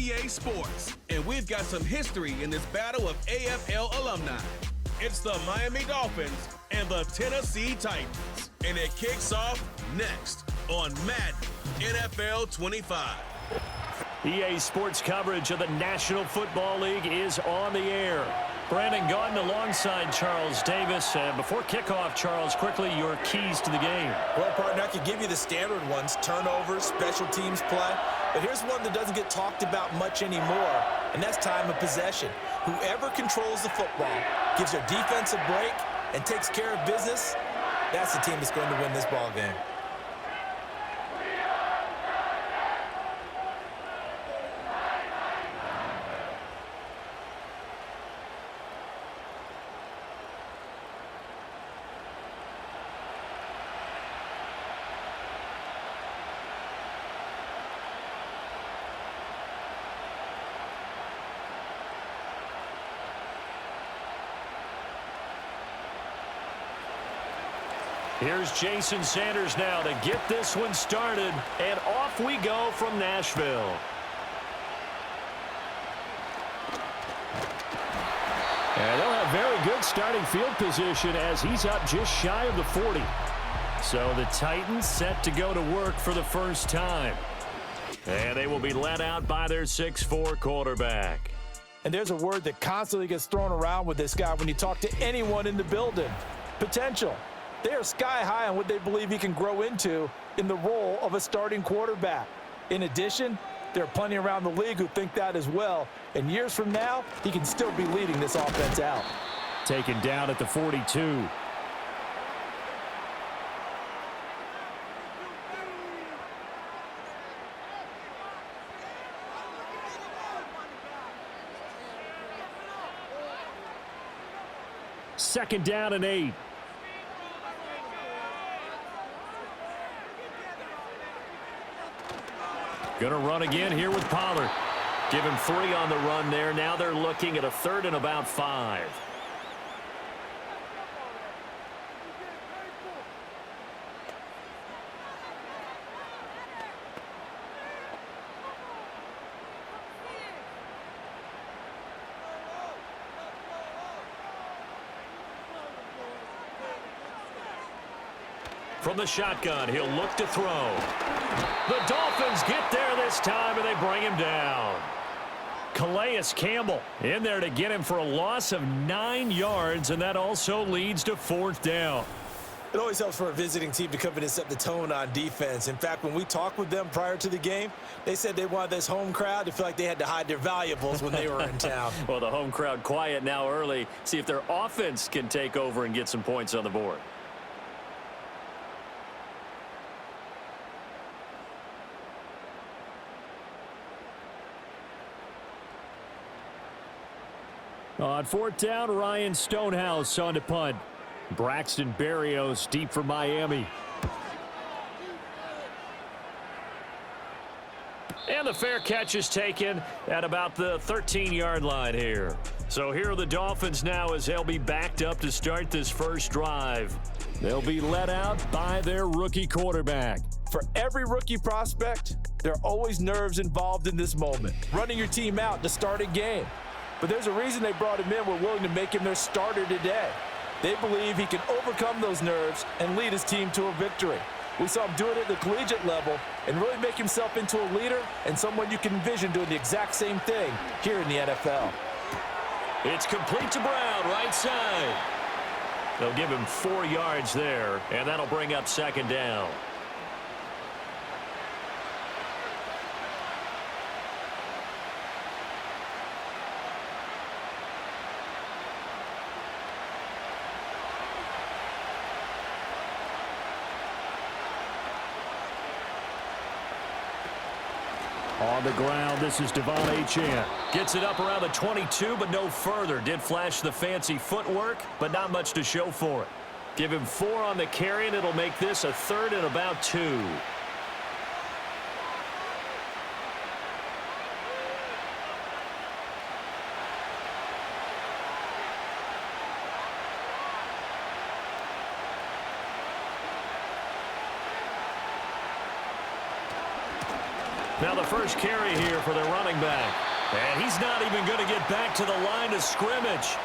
EA Sports, and we've got some history in this battle of AFL alumni. It's the Miami Dolphins and the Tennessee Titans, and it kicks off next on Madden NFL 25. EA Sports coverage of the National Football League is on the air. Brandon Gaudin alongside Charles Davis. And before kickoff, Charles, quickly your keys to the game. Well, partner, I could give you the standard ones, turnovers, special teams play. But here's one that doesn't get talked about much anymore, and that's time of possession. Whoever controls the football, gives their defense a break, and takes care of business, that's the team that's going to win this ball game. Here's Jason Sanders now to get this one started, and off we go from Nashville. And they'll have very good starting field position as he's up just shy of the 40. So the Titans set to go to work for the first time. And they will be led out by their 6'4" quarterback. And there's a word that constantly gets thrown around with this guy when you talk to anyone in the building. Potential. They are sky high on what they believe he can grow into in the role of a starting quarterback. In addition, there are plenty around the league who think that as well. And years from now, he can still be leading this offense out. Taken down at the 42. Second down and 8. Going to run again here with Pollard. Give him 3 on the run there. Now they're looking at a 3rd and about 5. From the shotgun, he'll look to throw. The Dolphins get there this time, and they bring him down. Calais Campbell in there to get him for a loss of 9 yards, and that also leads to 4th down. It always helps for a visiting team to come in and set the tone on defense. In fact, when we talked with them prior to the game, they said they wanted this home crowd to feel like they had to hide their valuables when they were in town. Well, the home crowd quiet now early. See if their offense can take over and get some points on the board. On 4th down, Ryan Stonehouse on to punt. Braxton Berrios deep for Miami. And the fair catch is taken at about the 13-yard line here. So here are the Dolphins now as they'll be backed up to start this first drive. They'll be led out by their rookie quarterback. For every rookie prospect, there are always nerves involved in this moment. Running your team out to start a game. But there's a reason they brought him in. We're willing to make him their starter today. They believe he can overcome those nerves and lead his team to a victory. We saw him do it at the collegiate level and really make himself into a leader and someone you can envision doing the exact same thing here in the NFL. It's complete to Brown, right side. They'll give him 4 yards there, and that'll bring up 2nd down. On the ground, this is Devon Achane. Gets it up around the 22, but no further. Did flash the fancy footwork, but not much to show for it. Give him 4 on the carry, and it'll make this a 3rd and about 2. Now the first carry here for their running back. And he's not even going to get back to the line of scrimmage.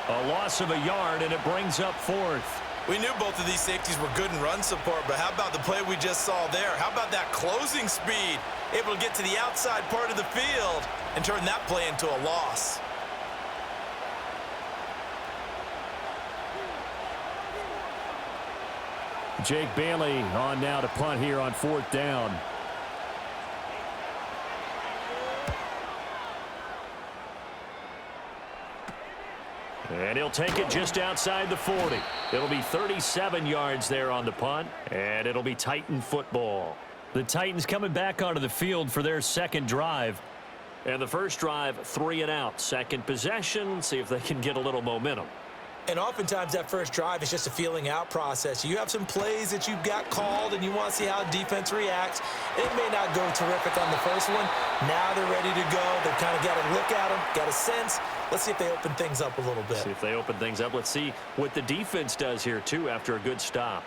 A loss of a yard, and it brings up fourth. We knew both of these safeties were good in run support, but how about the play we just saw there? How about that closing speed? Able to get to the outside part of the field and turn that play into a loss. Jake Bailey on now to punt here on fourth down. And he'll take it just outside the 40. It'll be 37 yards there on the punt, and it'll be Titan football. The Titans coming back onto the field for their second drive. And the first drive, 3 and out. Second possession, see if they can get a little momentum. And oftentimes that first drive is just a feeling out process. You have some plays that you've got called and you want to see how defense reacts. It may not go terrific on the first one. Now they're ready to go. They've kind of got a look at them, got a sense. Let's see if they open things up a little bit. See if they open things up. Let's see what the defense does here, too, after a good stop.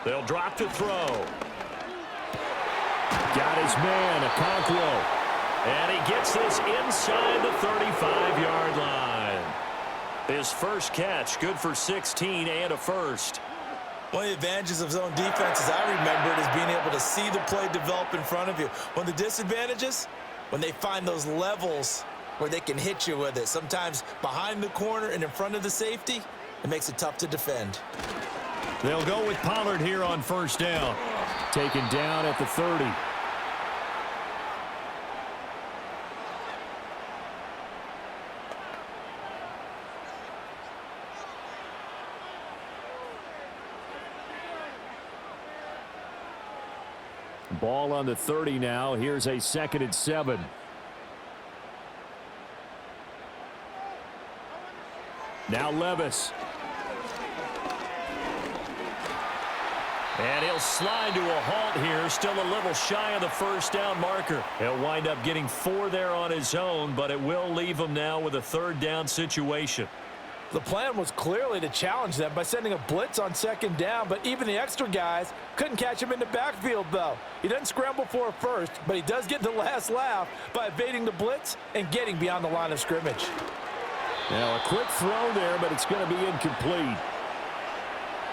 They'll drop to throw. Got his man, Okonkwo. And he gets this inside the 35-yard line. His first catch, good for 16 and a first. One of the advantages of zone defense, as I remember it, is being able to see the play develop in front of you. One of the disadvantages, when they find those levels where they can hit you with it. Sometimes behind the corner and in front of the safety, it makes it tough to defend. They'll go with Pollard here on first down. Taken down at the 30. Ball on the 30 now. Here's a 2nd and 7. Now Levis. And he'll slide to a halt here, still a little shy of the first down marker. He'll wind up getting 4 there on his own, but it will leave him now with a 3rd down situation. The plan was clearly to challenge them by sending a blitz on 2nd down, but even the extra guys couldn't catch him in the backfield, though. He doesn't scramble for a first, but he does get the last laugh by evading the blitz and getting beyond the line of scrimmage. Now a quick throw there, but it's going to be incomplete.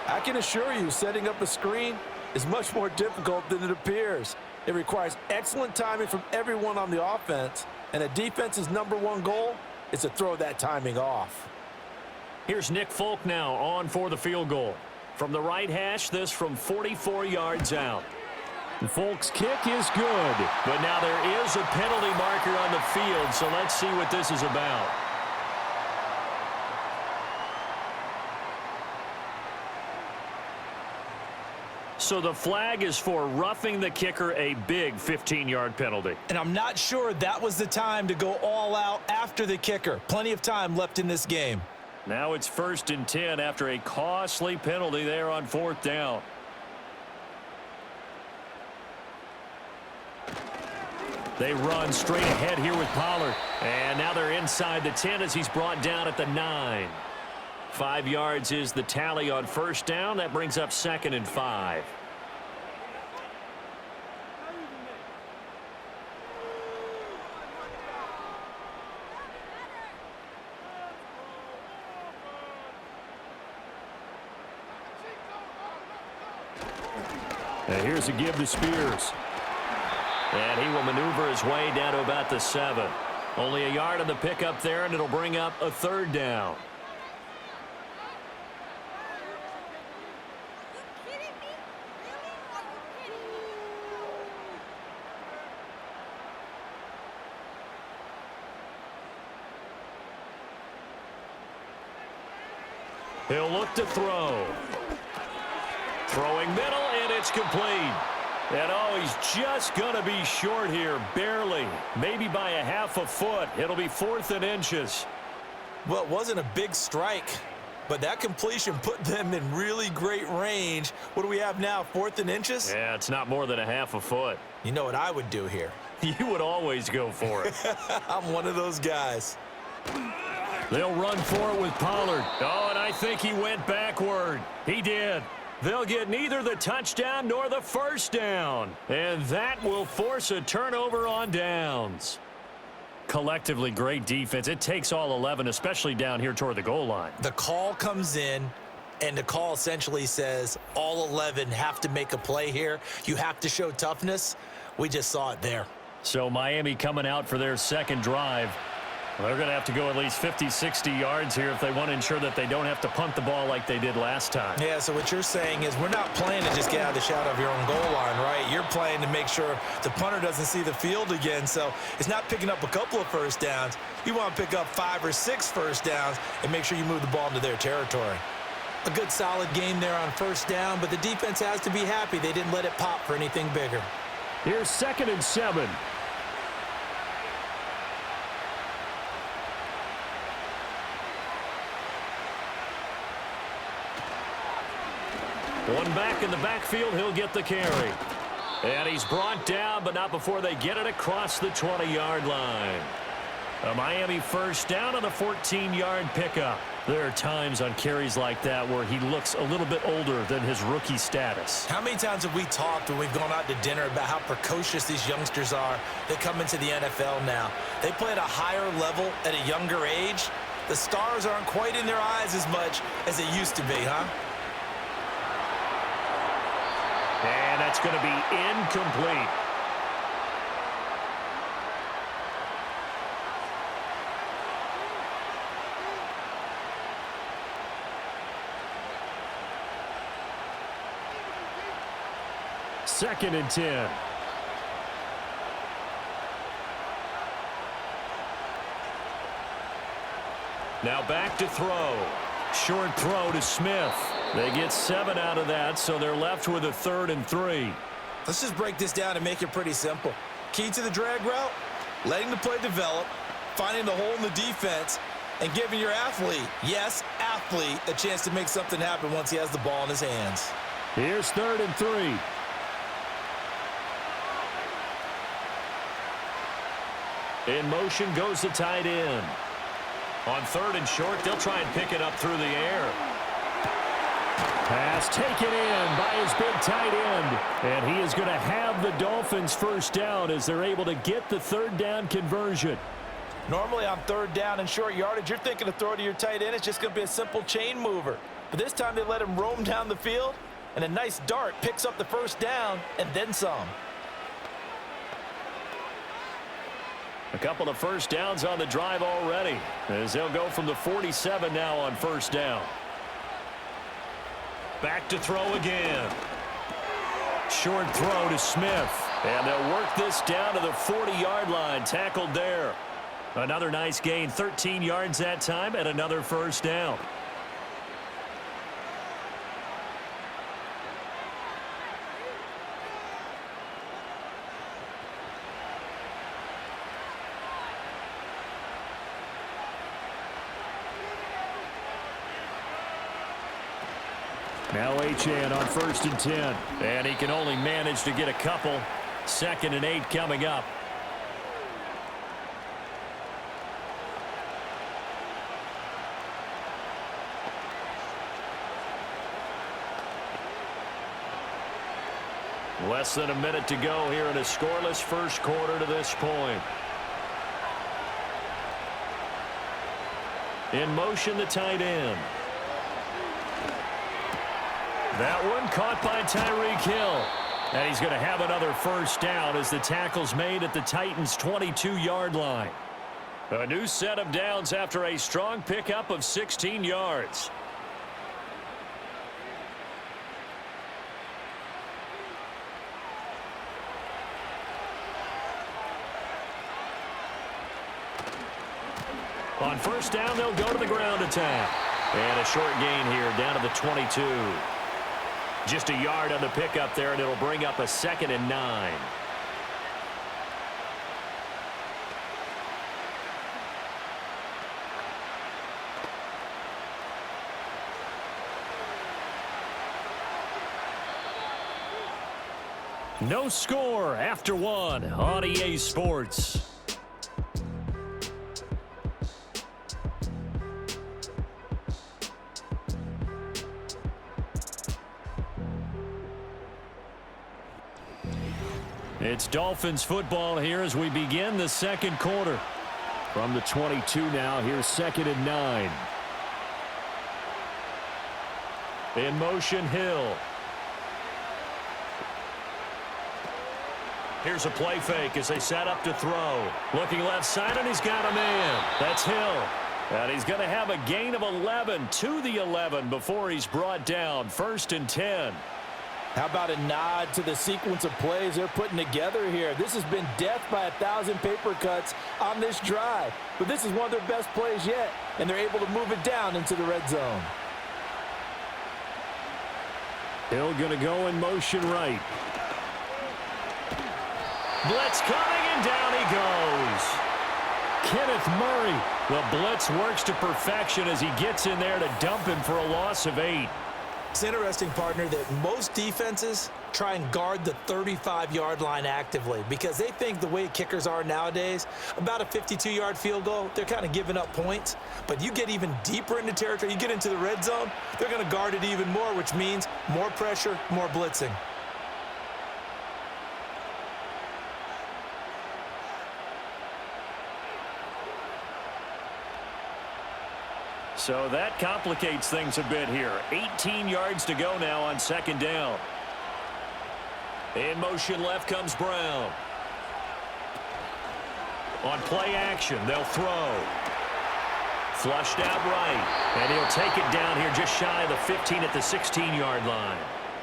I can assure you, setting up a screen is much more difficult than it appears. It requires excellent timing from everyone on the offense, and a defense's #1 goal is to throw that timing off. Here's Nick Folk now on for the field goal. From the right hash, this from 44 yards out. Folk's kick is good, but now there is a penalty marker on the field, so let's see what this is about. So the flag is for roughing the kicker, a big 15-yard penalty. And I'm not sure that was the time to go all out after the kicker. Plenty of time left in this game. Now it's 1st and 10 after a costly penalty there on 4th down. They run straight ahead here with Pollard. And now they're inside the 10 as he's brought down at the 9. 5 yards is the tally on 1st down. That brings up 2nd and 5. And here's a give to Spears. And he will maneuver his way down to about the 7. Only a yard on the pickup there, and it'll bring up a 3rd down. He'll look to throw. Throwing middle, and it's complete. And oh, he's just going to be short here, barely. Maybe by a half a foot. It'll be 4th and inches. Well, it wasn't a big strike, but that completion put them in really great range. What do we have now, 4th and inches? Yeah, it's not more than a half a foot. You know what I would do here? You would always go for it. I'm one of those guys. They'll run for it with Pollard. Oh, and I think he went backward. He did. They'll get neither the touchdown nor the first down. And that will force a turnover on downs. Collectively, great defense. It takes all 11, especially down here toward the goal line. The call comes in, and the call essentially says all 11 have to make a play here. You have to show toughness. We just saw it there. So Miami coming out for their second drive. Well, they're going to have to go at least 50, 60 yards here if they want to ensure that they don't have to punt the ball like they did last time. Yeah, so what you're saying is we're not playing to just get out of the shadow of your own goal line, right? You're playing to make sure the punter doesn't see the field again. So it's not picking up a couple of first downs. You want to pick up 5 or 6 first downs and make sure you move the ball into their territory. A good solid game there on first down, but the defense has to be happy they didn't let it pop for anything bigger. Here's 2nd and 7. One back in the backfield, he'll get the carry. And he's brought down, but not before they get it across the 20-yard line. A Miami first down on a 14-yard pickup. There are times on carries like that where he looks a little bit older than his rookie status. How many times have we talked when we've gone out to dinner about how precocious these youngsters are that come into the NFL now? They play at a higher level at a younger age. The stars aren't quite in their eyes as much as they used to be, huh? And that's going to be incomplete. Second and 10. Now back to throw. Short throw to Smith. They get 7 out of that, so they're left with a 3rd and 3. Let's just break this down and make it pretty simple. Key to the drag route, letting the play develop, finding the hole in the defense, and giving your athlete, yes, athlete, a chance to make something happen once he has the ball in his hands. Here's 3rd and 3. In motion goes the tight end. On 3rd and short, they'll try and pick it up through the air. Pass taken in by his big tight end. And he is going to have the Dolphins first down as they're able to get the 3rd down conversion. Normally on 3rd down and short yardage, you're thinking of throw to your tight end. It's just going to be a simple chain mover. But this time they let him roam down the field, and a nice dart picks up the first down and then some. A couple of first downs on the drive already, as they'll go from the 47 now on first down. Back to throw again. Short throw to Smith. And they'll work this down to the 40-yard line. Tackled there. Another nice gain. 13 yards that time and another first down. Now Achane on 1st and 10. And he can only manage to get a couple. 2nd and 8 coming up. Less than a minute to go here in a scoreless first quarter to this point. In motion, the tight end. That one caught by Tyreek Hill. And he's going to have another first down as the tackle's made at the Titans' 22-yard line. A new set of downs after a strong pickup of 16 yards. On first down, they'll go to the ground attack. And a short gain here down to the 22. Just a yard on the pickup there, and it'll bring up a 2nd and 9. No score after one on EA Sports. It's Dolphins football here as we begin the second quarter. From the 22 now, here's 2nd and 9. In motion, Hill. Here's a play fake as they set up to throw. Looking left side, and he's got a man. That's Hill. And he's going to have a gain of 11 to the 11 before he's brought down. 1st and 10. How about a nod to the sequence of plays they're putting together here? This has been death by 1,000 paper cuts on this drive. But this is one of their best plays yet, and they're able to move it down into the red zone. Hill going to go in motion right. Blitz coming, and down he goes. Kenneth Murray. The blitz works to perfection as he gets in there to dump him for a loss of 8. It's interesting, partner, that most defenses try and guard the 35-yard line actively because they think the way kickers are nowadays, about a 52-yard field goal, they're kind of giving up points. But you get even deeper into territory, you get into the red zone, they're going to guard it even more, which means more pressure, more blitzing. So that complicates things a bit here. 18 yards to go now on 2nd down. In motion left comes Brown. On play action, they'll throw. Flushed out right. And he'll take it down here just shy of the 15 at the 16-yard line.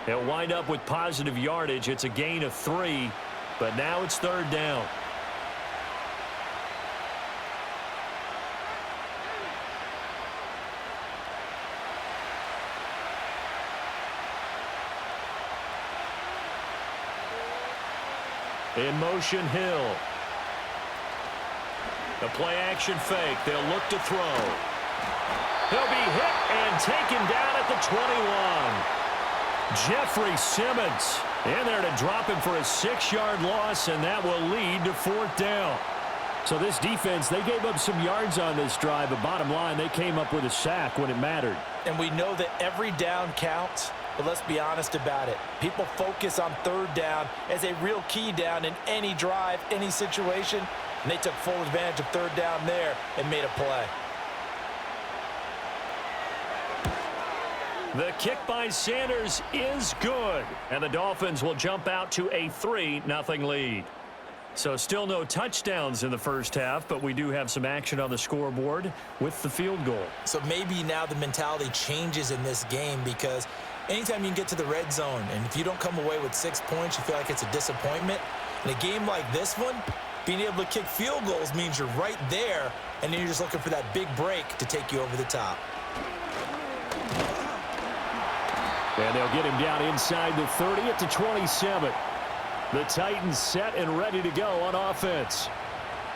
He'll wind up with positive yardage. It's a gain of 3, but now it's 3rd down. In motion, Hill. The play action fake. They'll look to throw. He'll be hit and taken down at the 21. Jeffrey Simmons in there to drop him for a 6-yard loss, and that will lead to 4th down. So this defense, they gave up some yards on this drive, but bottom line, they came up with a sack when it mattered. And we know that every down counts. But let's be honest about it. People focus on 3rd down as a real key down in any drive, any situation. And they took full advantage of 3rd down there and made a play. The kick by Sanders is good. And the Dolphins will jump out to a 3-0 lead. So still no touchdowns in the first half, but we do have some action on the scoreboard with the field goal. So maybe now the mentality changes in this game because anytime you can get to the red zone, and if you don't come away with 6 points, you feel like it's a disappointment. In a game like this one, being able to kick field goals means you're right there, and then you're just looking for that big break to take you over the top. And they'll get him down inside the 30 at the 27. The Titans set and ready to go on offense.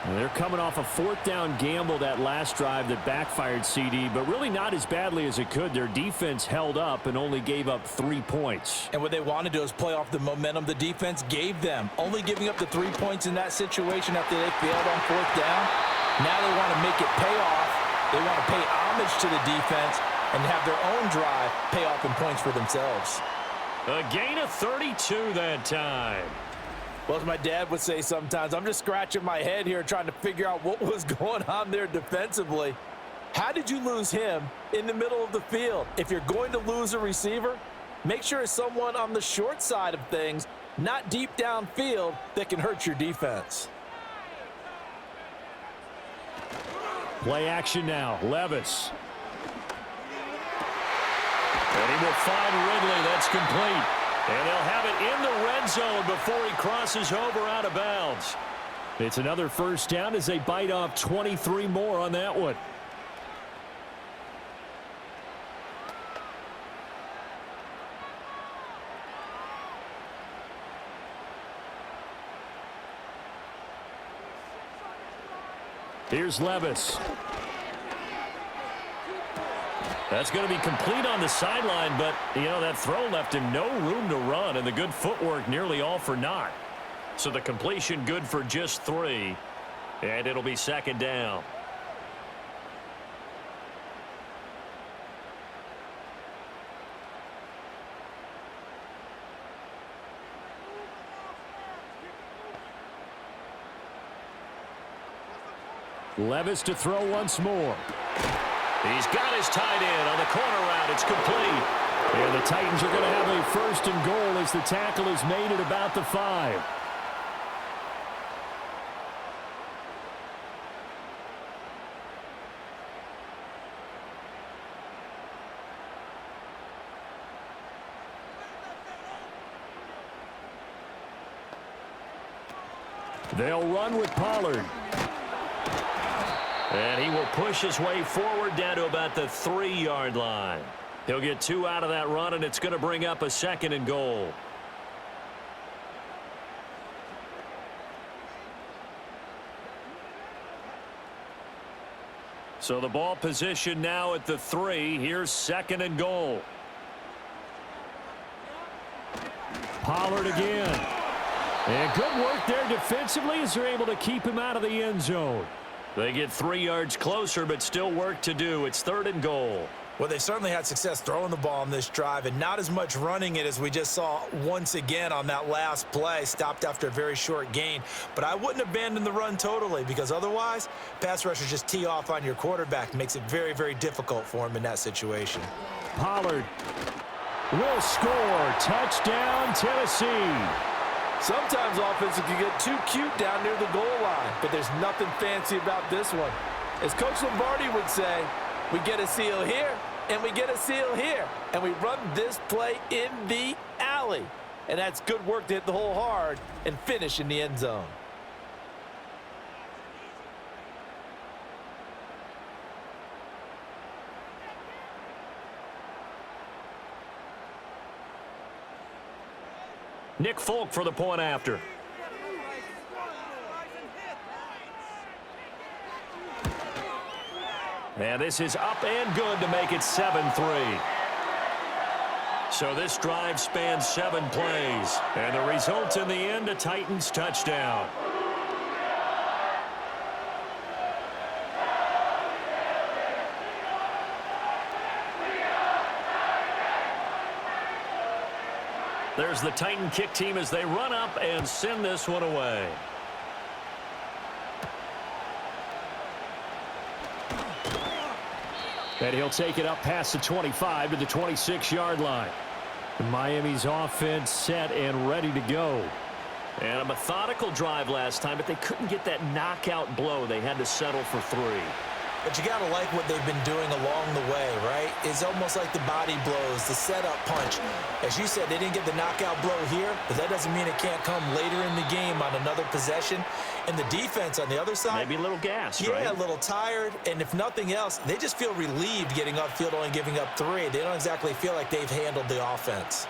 And they're coming off a 4th down gamble that last drive that backfired, CD, but really not as badly as it could. Their defense held up and only gave up 3 points. And what they want to do is play off the momentum the defense gave them. Only giving up the 3 points in that situation after they failed on 4th down. Now they want to make it pay off. They want to pay homage to the defense and have their own drive pay off in points for themselves. A gain of 32 that time. Well, as my dad would say sometimes, I'm just scratching my head here trying to figure out what was going on there defensively. How did you lose him in the middle of the field? If you're going to lose a receiver, make sure it's someone on the short side of things, not deep downfield, that can hurt your defense. Play action now. Levis. And he will find Ridley. That's complete. And they'll have it in the red zone before he crosses over out of bounds. It's another 1st down as they bite off 23 more on that one. Here's Levis. That's going to be complete on the sideline, but, you know, that throw left him no room to run, and the good footwork nearly all for naught. So the completion good for just 3, and it'll be second down. Levis to throw once more. He's got his tight end on the corner route. It's complete. And the Titans are going to have a 1st and goal as the tackle is made at about the 5. They'll run with Pollard. And he will push his way forward down to about the 3-yard line. He'll get 2 out of that run, and it's going to bring up a 2nd and goal. So the ball position now at the 3. Here's 2nd and goal. Pollard again. And good work there defensively as they're able to keep him out of the end zone. They get 3 yards closer, but still work to do. It's 3rd and goal. Well, they certainly had success throwing the ball on this drive and not as much running it as we just saw once again on that last play. Stopped after a very short gain. But I wouldn't abandon the run totally because otherwise, pass rushers just tee off on your quarterback. Makes it very, very difficult for him in that situation. Pollard will score. Touchdown, Tennessee. Sometimes offenses can get too cute down near the goal line, but there's nothing fancy about this one. As Coach Lombardi would say, we get a seal here, and we get a seal here, and we run this play in the alley. And that's good work to hit the hole hard and finish in the end zone. Nick Folk for the point after. And this is up and good to make it 7-3. So this drive spans 7 plays. And the result in the end, a Titans touchdown. There's the Titan kick team as they run up and send this one away. And he'll take it up past the 25 to the 26-yard line. Miami's offense set and ready to go. And a methodical drive last time, but they couldn't get that knockout blow. They had to settle for 3. But you got to like what they've been doing along the way, right? It's almost like the body blows, the setup punch. As you said, they didn't get the knockout blow here, but that doesn't mean it can't come later in the game on another possession. And the defense on the other side, maybe a little gassed, right? Yeah, a little tired. And if nothing else, they just feel relieved getting upfield, only giving up 3. They don't exactly feel like they've handled the offense.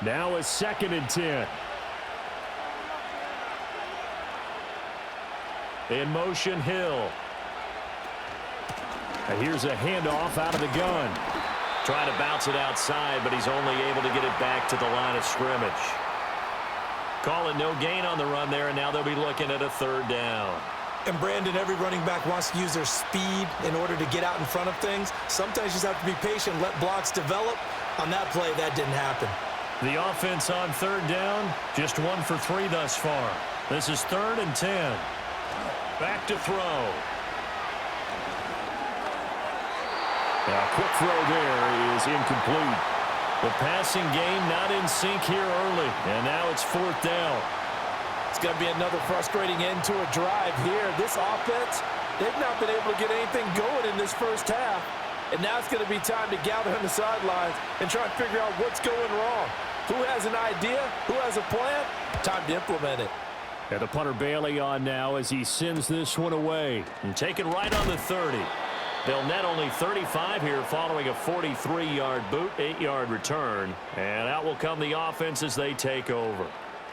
Now a 2nd and 10. In motion, Hill. And here's a handoff out of the gun. Trying to bounce it outside, but he's only able to get it back to the line of scrimmage. Call it no gain on the run there, and now they'll be looking at a 3rd down. And Brandon, every running back wants to use their speed in order to get out in front of things. Sometimes you just have to be patient, let blocks develop. On that play, that didn't happen. The offense on 3rd down, just 1 for 3 thus far. This is 3rd and 10. Back to throw. A quick throw there is incomplete. The passing game not in sync here early, and now it's 4th down. It's going to be another frustrating end to a drive here. This offense, they've not been able to get anything going in this first half. And now it's going to be time to gather on the sidelines and try and figure out what's going wrong. Who has an idea? Who has a plan? Time to implement it. And the punter Bailey on now as he sends this one away. And taken right on the 30. They'll net only 35 here following a 43-yard boot, 8-yard return. And out will come the offense as they take over.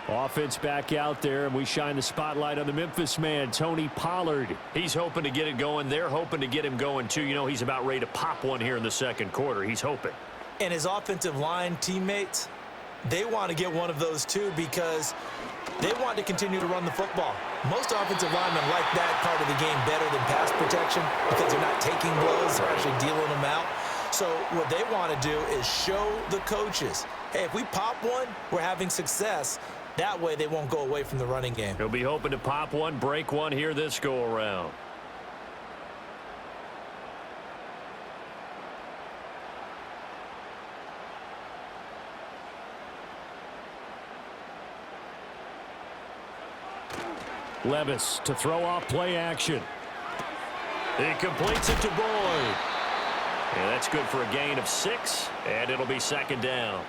Offense back out there, and we shine the spotlight on the Memphis man, Tony Pollard. He's hoping to get it going. They're hoping to get him going, too. You know, he's about ready to pop one here in the second quarter. He's hoping. And his offensive line teammates, they want to get one of those, too, because they want to continue to run the football. Most offensive linemen like that part of the game better than pass protection because they're not taking blows. They're actually dealing them out. So what they want to do is show the coaches, hey, if we pop one, we're having success. That way they won't go away from the running game. He'll be hoping to pop one, break one here this go-around. Levis to throw off play action. He completes it to Boyd. And that's good for a gain of 6, and it'll be second down.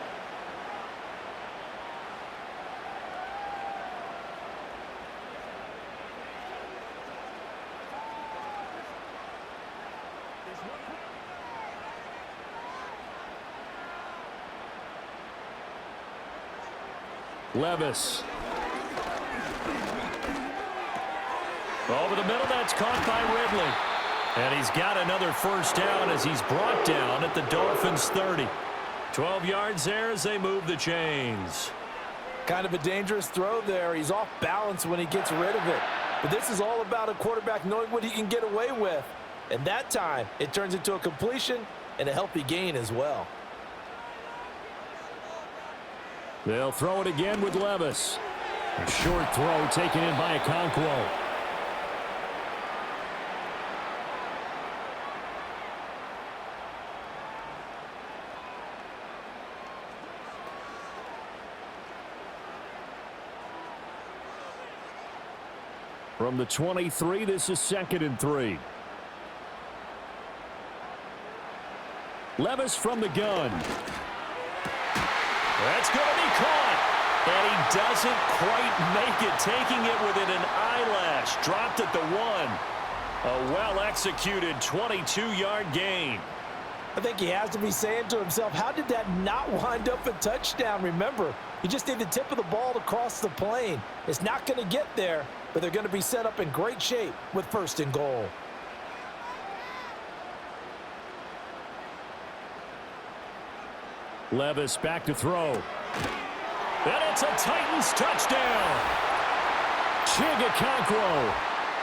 Levis. Over the middle, that's caught by Ridley. And he's got another first down as he's brought down at the Dolphins' 30. 12 yards there as they move the chains. Kind of a dangerous throw there. He's off balance when he gets rid of it. But this is all about a quarterback knowing what he can get away with. And that time, it turns into a completion and a healthy gain as well. They'll throw it again with Levis. A short throw taken in by Okonkwo. From the 23, this is 2nd and 3. Levis from the gun. That's going to be caught. And he doesn't quite make it, taking it within an eyelash. Dropped at the 1. A well-executed 22-yard gain. I think he has to be saying to himself, how did that not wind up a touchdown? Remember, he just need the tip of the ball to cross the plane. It's not going to get there, but they're going to be set up in great shape with 1st and goal. Levis back to throw. And it's a Titans touchdown. Okonkwo.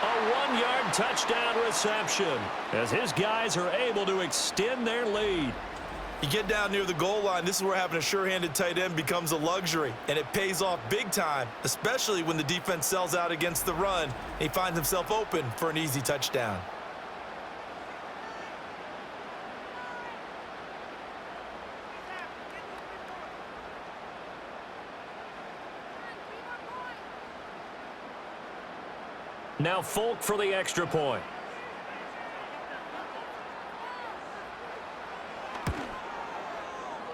A 1-yard touchdown reception as his guys are able to extend their lead. You get down near the goal line, this is where having a sure-handed tight end becomes a luxury, and it pays off big time, especially when the defense sells out against the run. He finds himself open for an easy touchdown. Now Folk for the extra point.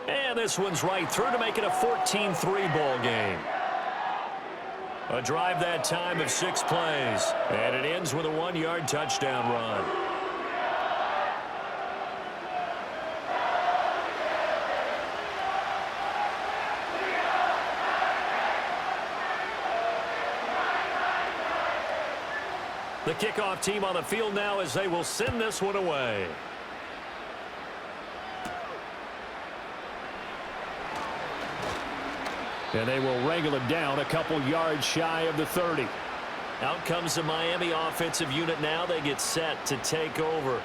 And this one's right through to make it a 14-3 ball game. A drive that time of 6 plays. And it ends with a 1-yard touchdown run. The kickoff team on the field now as they will send this one away. And they will wrangle it down a couple yards shy of the 30. Out comes the Miami offensive unit now. They get set to take over.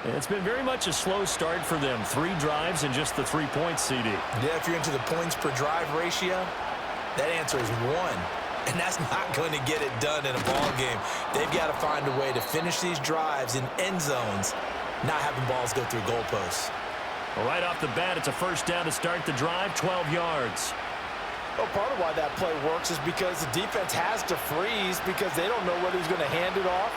And it's been very much a slow start for them. 3 drives and just the 3 points, CD. Yeah, if you're into the points per drive ratio, that answer is 1. And that's not going to get it done in a ball game. They've got to find a way to finish these drives in end zones, not having balls go through goalposts. Well, right off the bat, it's a first down to start the drive, 12 yards. Well, part of why that play works is because the defense has to freeze because they don't know whether he's going to hand it off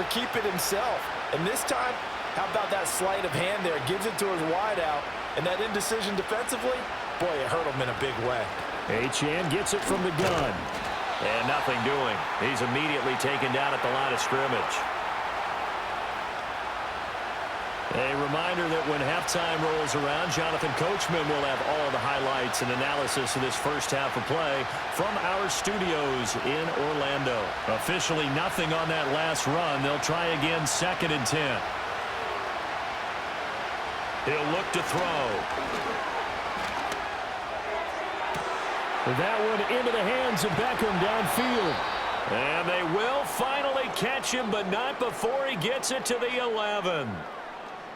or keep it himself. And this time, how about that sleight of hand there? Gives it to his wideout, and that indecision defensively, boy, it hurt him in a big way. Achane gets it from the gun. And nothing doing. He's immediately taken down at the line of scrimmage. A reminder that when halftime rolls around, Jonathan Coachman will have all the highlights and analysis of this first half of play from our studios in Orlando. Officially nothing on that last run. They'll try again, 2nd and 10. He'll look to throw. That one into the hands of Beckham downfield. And they will finally catch him, but not before he gets it to the 11.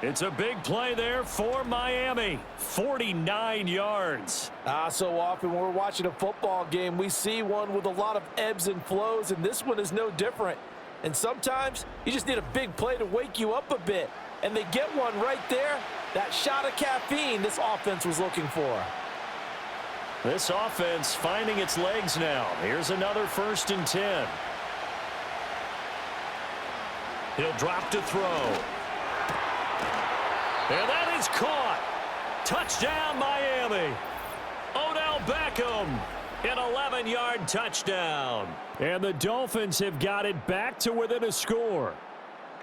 It's a big play there for Miami. 49 yards. So often when we're watching a football game, we see one with a lot of ebbs and flows, and this one is no different. And sometimes you just need a big play to wake you up a bit. And they get one right there. That shot of caffeine this offense was looking for. This offense finding its legs now. Here's another 1st and 10. He'll drop to throw. And that is caught. Touchdown, Miami. Odell Beckham, an 11-yard touchdown. And the Dolphins have got it back to within a score.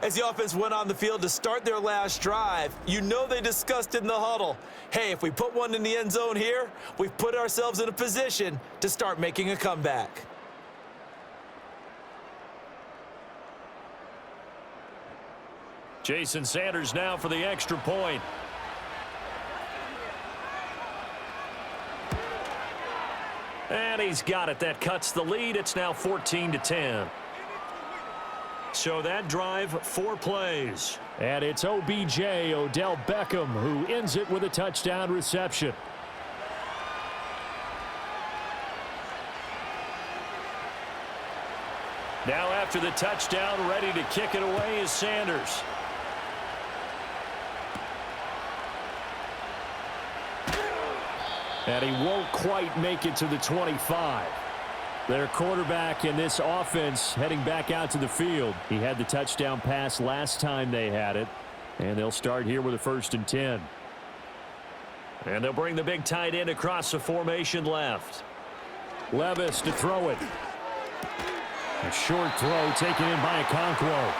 As the offense went on the field to start their last drive, you know they discussed in the huddle, hey, if we put one in the end zone here, we've put ourselves in a position to start making a comeback. Jason Sanders now for the extra point. And he's got it. That cuts the lead. It's now 14-10. So that drive, 4 plays. And it's OBJ, Odell Beckham, who ends it with a touchdown reception. Now after the touchdown, ready to kick it away is Sanders. And he won't quite make it to the 25. Their quarterback in this offense heading back out to the field. He had the touchdown pass last time they had it. And they'll start here with a 1st and 10. And they'll bring the big tight end across the formation left. Levis to throw it. A short throw taken in by Okonkwo.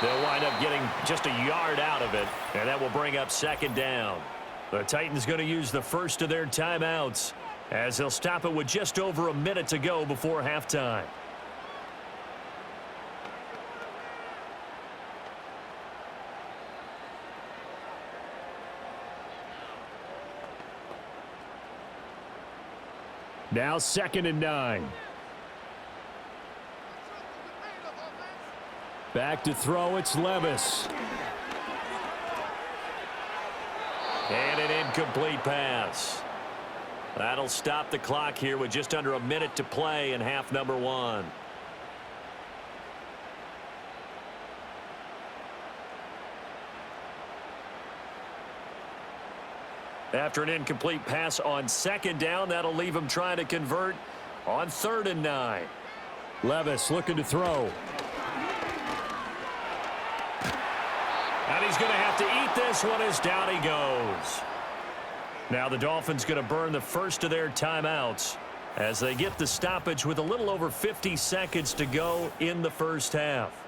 They'll wind up getting just a yard out of it. And that will bring up 2nd down. The Titans going to use the first of their timeouts as they'll stop it with just over a minute to go before halftime. Now 2nd and 9. Back to throw, it's Levis. And an incomplete pass. That'll stop the clock here with just under a minute to play in half number 1. After an incomplete pass on 2nd down, that'll leave him trying to convert on 3rd and 9. Levis looking to throw. And he's going to have to eat this one as down he goes. Now the Dolphins going to burn the first of their timeouts as they get the stoppage with a little over 50 seconds to go in the first half.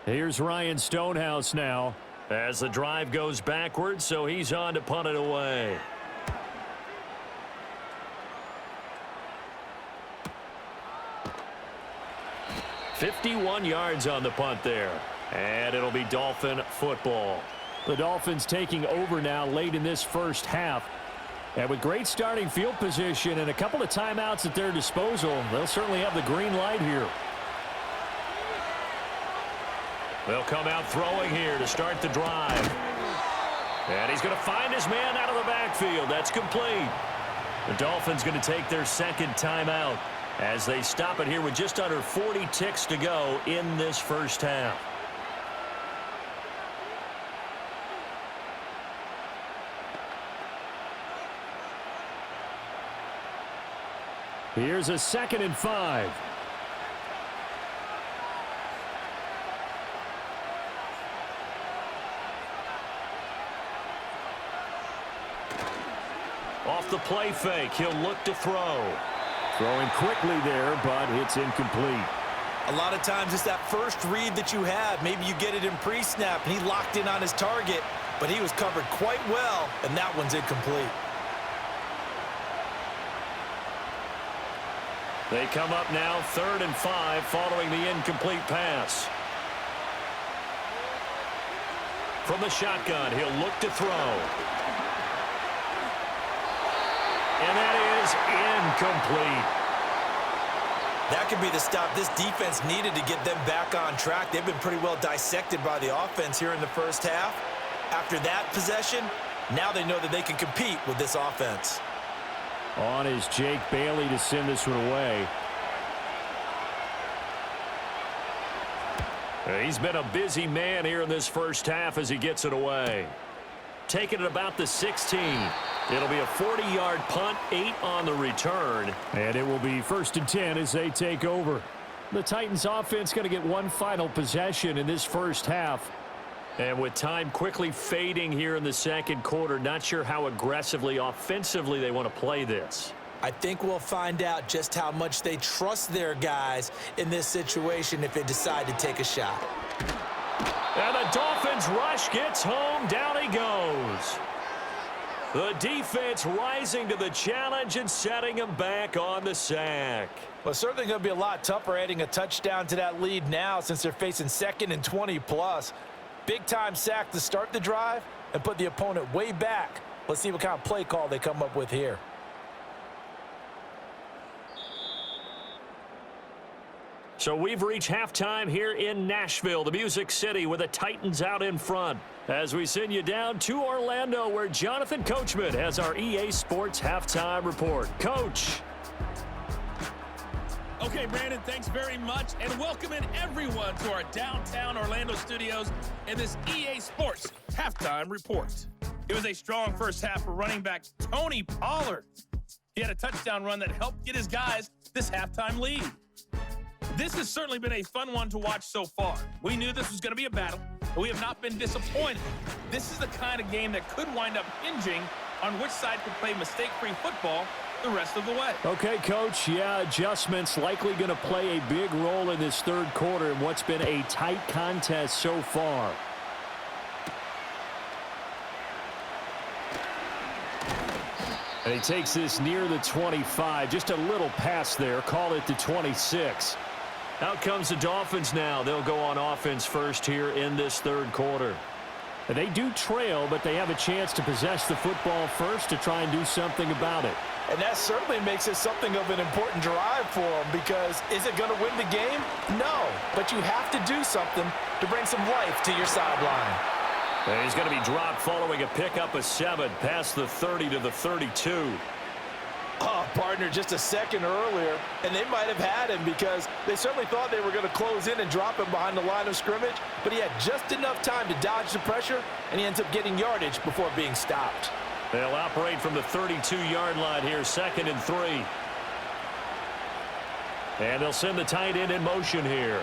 Here's Ryan Stonehouse now as the drive goes backwards, so he's on to punt it away. .51 yards on the punt there, and it'll be Dolphin football. The Dolphins taking over now late in this first half. And with great starting field position and a couple of timeouts at their disposal, they'll certainly have the green light here. They'll come out throwing here to start the drive. And he's going to find his man out of the backfield. That's complete. The Dolphins going to take their 2nd timeout as they stop it here with just under 40 ticks to go in this first half. Here's a 2nd and 5. off the play fake. He'll look to throw. Throwing quickly there, but it's incomplete. A lot of times it's that first read that you have. Maybe you get it in pre-snap, and he locked in on his target, but he was covered quite well, and that one's incomplete. They come up now 3rd and 5 following the incomplete pass. From the shotgun, he'll look to throw. And that is incomplete. That could be the stop this defense needed to get them back on track. They've been pretty well dissected by the offense here in the first half. After that possession, now they know that they can compete with this offense. On is Jake Bailey to send this one away. He's been a busy man here in this first half as he gets it away. Taking it about the 16. It'll be a 40-yard punt, 8 on the return. And it will be 1st and 10 as they take over. The Titans offense going to get one final possession in this first half. And with time quickly fading here in the second quarter, not sure how aggressively, offensively they want to play this. I think we'll find out just how much they trust their guys in this situation if they decide to take a shot. And the Dolphins rush gets home. Down he goes. The defense rising to the challenge and setting him back on the sack. Well, it's certainly going to be a lot tougher adding a touchdown to that lead now since they're facing 2nd and 20+. Big-time sack to start the drive and put the opponent way back. Let's see what kind of play call they come up with here. So we've reached halftime here in Nashville, the Music City, with the Titans out in front. As we send you down to Orlando, where Jonathan Coachman has our EA Sports Halftime Report. Coach. Okay, Brandon, thanks very much, and welcome in everyone to our downtown Orlando studios in this EA Sports Halftime Report. It was a strong first half for running back Tony Pollard. He had a touchdown run that helped get his guys this halftime lead. This has certainly been a fun one to watch so far. We knew this was going to be a battle, and we have not been disappointed. This is the kind of game that could wind up hinging on which side could play mistake-free football the rest of the way. Okay, Coach, yeah, adjustments likely going to play a big role in this third quarter in what's been a tight contest so far. And he takes this near the 25. Just a little pass there. Call it the 26. Out comes the Dolphins now. They'll go on offense first here in this third quarter. And they do trail, but they have a chance to possess the football first to try and do something about it. And that certainly makes it something of an important drive for them, because is it going to win the game? No, but you have to do something to bring some life to your sideline. And he's going to be dropped following a pickup of 7 past the 30 to the 32. Oh, partner, just a second earlier, and they might have had him because they certainly thought they were going to close in and drop him behind the line of scrimmage, but he had just enough time to dodge the pressure, and he ends up getting yardage before being stopped. They'll operate from the 32-yard line here, 2nd and 3. And they'll send the tight end in motion here.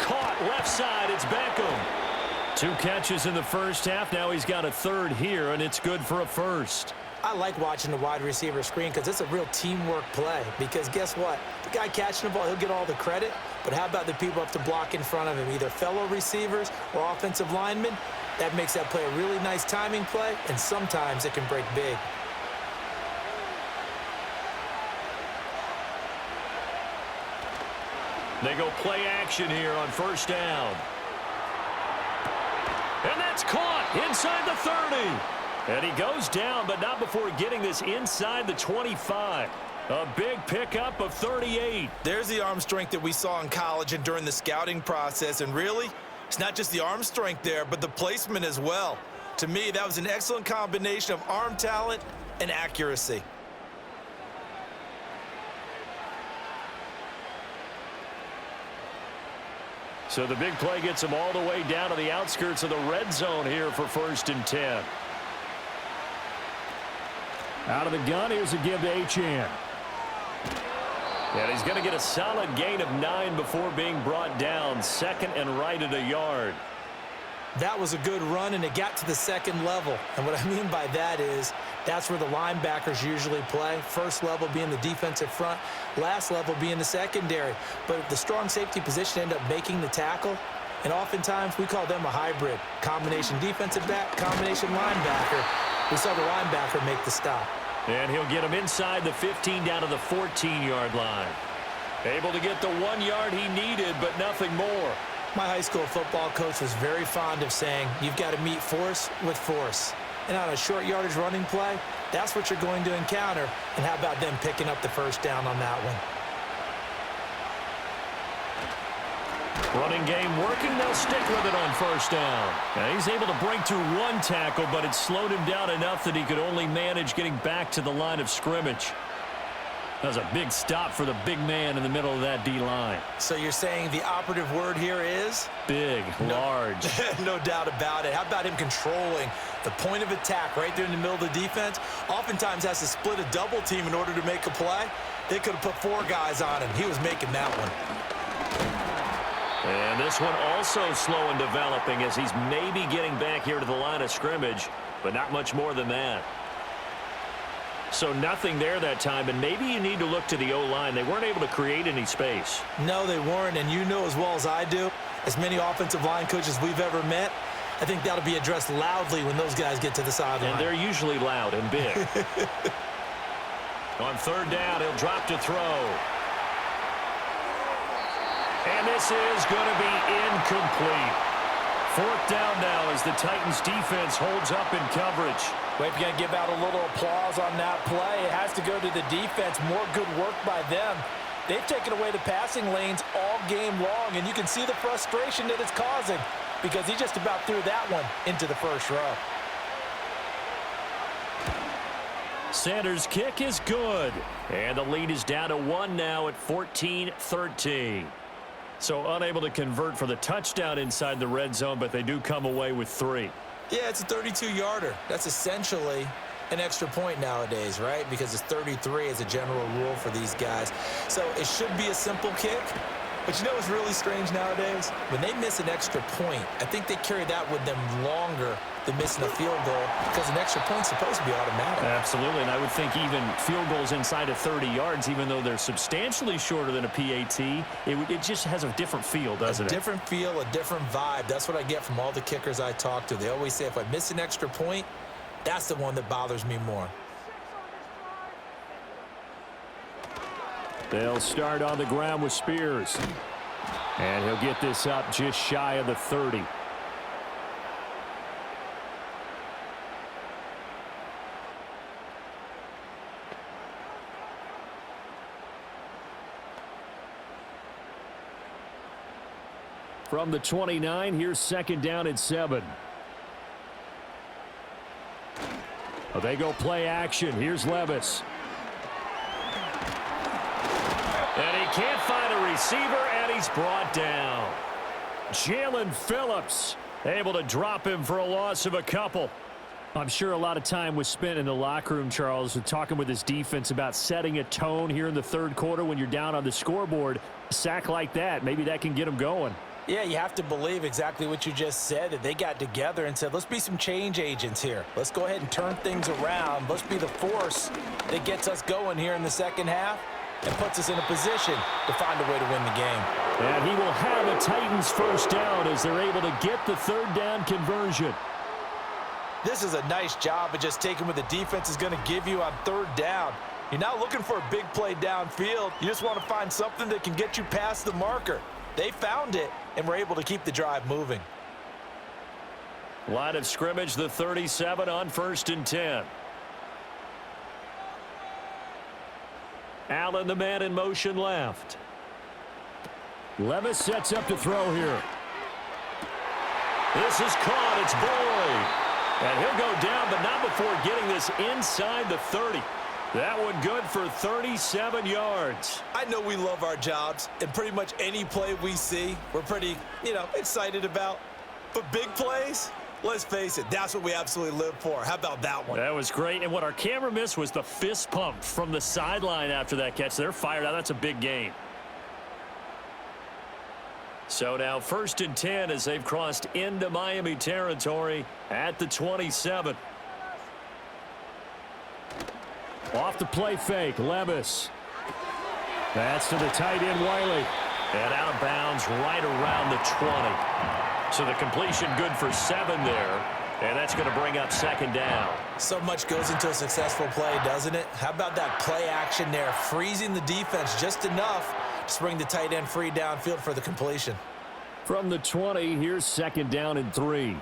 Caught left side, it's Beckham. 2 catches in the first half. Now he's got a third here, and it's good for a first. I like watching the wide receiver screen because it's a real teamwork play. Because guess what? The guy catching the ball, he'll get all the credit. But how about the people up to block in front of him, either fellow receivers or offensive linemen? That makes that play a really nice timing play, and sometimes it can break big. They go play action here on first down. And that's caught inside the 30. And he goes down, but not before getting this inside the 25. A big pickup of 38. There's the arm strength that we saw in college and during the scouting process. And really, it's not just the arm strength there, but the placement as well. To me, that was an excellent combination of arm talent and accuracy. So the big play gets him all the way down to the outskirts of the red zone here for 1st and 10. Out of the gun, here's a give to Achane. And he's going to get a solid gain of 9 before being brought down. 2nd and right at a yard. That was a good run, and it got to the second level. And what I mean by that is That's where the linebackers usually play. First level being the defensive front, last level being the secondary. But the strong safety position end up making the tackle, and oftentimes we call them a hybrid. Combination defensive back, combination linebacker. We saw the linebacker make the stop. And he'll get him inside the 15 down to the 14-yard line. Able to get the 1 yard he needed, but nothing more. My high school football coach was very fond of saying, you've got to meet force with force. And on a short yardage running play, that's what you're going to encounter. And how about them picking up the first down on that one? Running game working. They'll stick with it on first down. Now he's able to break through one tackle, but it slowed him down enough that he could only manage getting back to the line of scrimmage. That was a big stop for the big man in the middle of that D-line. So you're saying the operative word here is? Big, large. No doubt about it. How about him controlling the point of attack right there in the middle of the defense? Oftentimes has to split a double team in order to make a play. They could have put 4 guys on him. He was making that one. And this one also slow in developing as he's maybe getting back here to the line of scrimmage, but not much more than that. So nothing there that time, and maybe you need to look to the O-line. They weren't able to create any space. No, they weren't, and you know as well as I do, as many offensive line coaches we've ever met, I think that'll be addressed loudly when those guys get to the sideline. And they're usually loud and big. On third down, he'll drop to throw. And this is going to be incomplete. Fourth down now as the Titans defense holds up in coverage. Well, if you're going to give out a little applause on that play, it has to go to the defense. More good work by them. They've taken away the passing lanes all game long, and you can see the frustration that it's causing because he just about threw that one into the first row. Sanders' kick is good. And the lead is down to 1 now at 14-13. So unable to convert for the touchdown inside the red zone, but they do come away with 3. Yeah, it's a 32-yarder. That's essentially an extra point nowadays, right? Because it's 33 as a general rule for these guys. So it should be a simple kick. But you know what's really strange nowadays? When they miss an extra point, I think they carry that with them longer than missing a field goal because an extra point's supposed to be automatic. Absolutely, and I would think even field goals inside of 30 yards, even though they're substantially shorter than a PAT, it just has a different feel, doesn't it? A different feel, a different vibe. That's what I get from all the kickers I talk to. They always say if I miss an extra point, that's the one that bothers me more. They'll start on the ground with Spears. And he'll get this up just shy of the 30. From the 29, here's second down at 7. Well, they go play action. Here's Levis. And he can't find a receiver, and he's brought down. Jalen Phillips able to drop him for a loss of a couple. I'm sure a lot of time was spent in the locker room, Charles, talking with his defense about setting a tone here in the third quarter when you're down on the scoreboard. A sack like that, maybe that can get him going. Yeah, you have to believe exactly what you just said, that they got together and said, let's be some change agents here. Let's go ahead and turn things around. Let's be the force that gets us going here in the second half and puts us in a position to find a way to win the game. And he will have a Titans first down as they're able to get the third down conversion. This is a nice job of just taking what the defense is going to give you on third down. You're not looking for a big play downfield. You just want to find something that can get you past the marker. They found it and were able to keep the drive moving. Line of scrimmage, the 37 on 1st and 10. Allen, the man in motion left. Levis sets up to throw here. This is caught. It's Boyd. And he'll go down, but not before getting this inside the 30. That one good for 37 yards. I know we love our jobs, and pretty much any play we see, we're pretty, excited about. But big plays, let's face it, that's what we absolutely live for. How about that one? That was great. And what our camera missed was the fist pump from the sideline after that catch. They're fired out. That's a big gain. So now 1st and 10 as they've crossed into Miami territory at the 27. Off the play fake, Levis. That's to the tight end, Wiley. And out of bounds right around the 20. So the completion good for 7 there. And that's going to bring up second down. So much goes into a successful play, doesn't it? How about that play action there, freezing the defense just enough to bring the tight end free downfield for the completion. From the 20, here's second down and 3.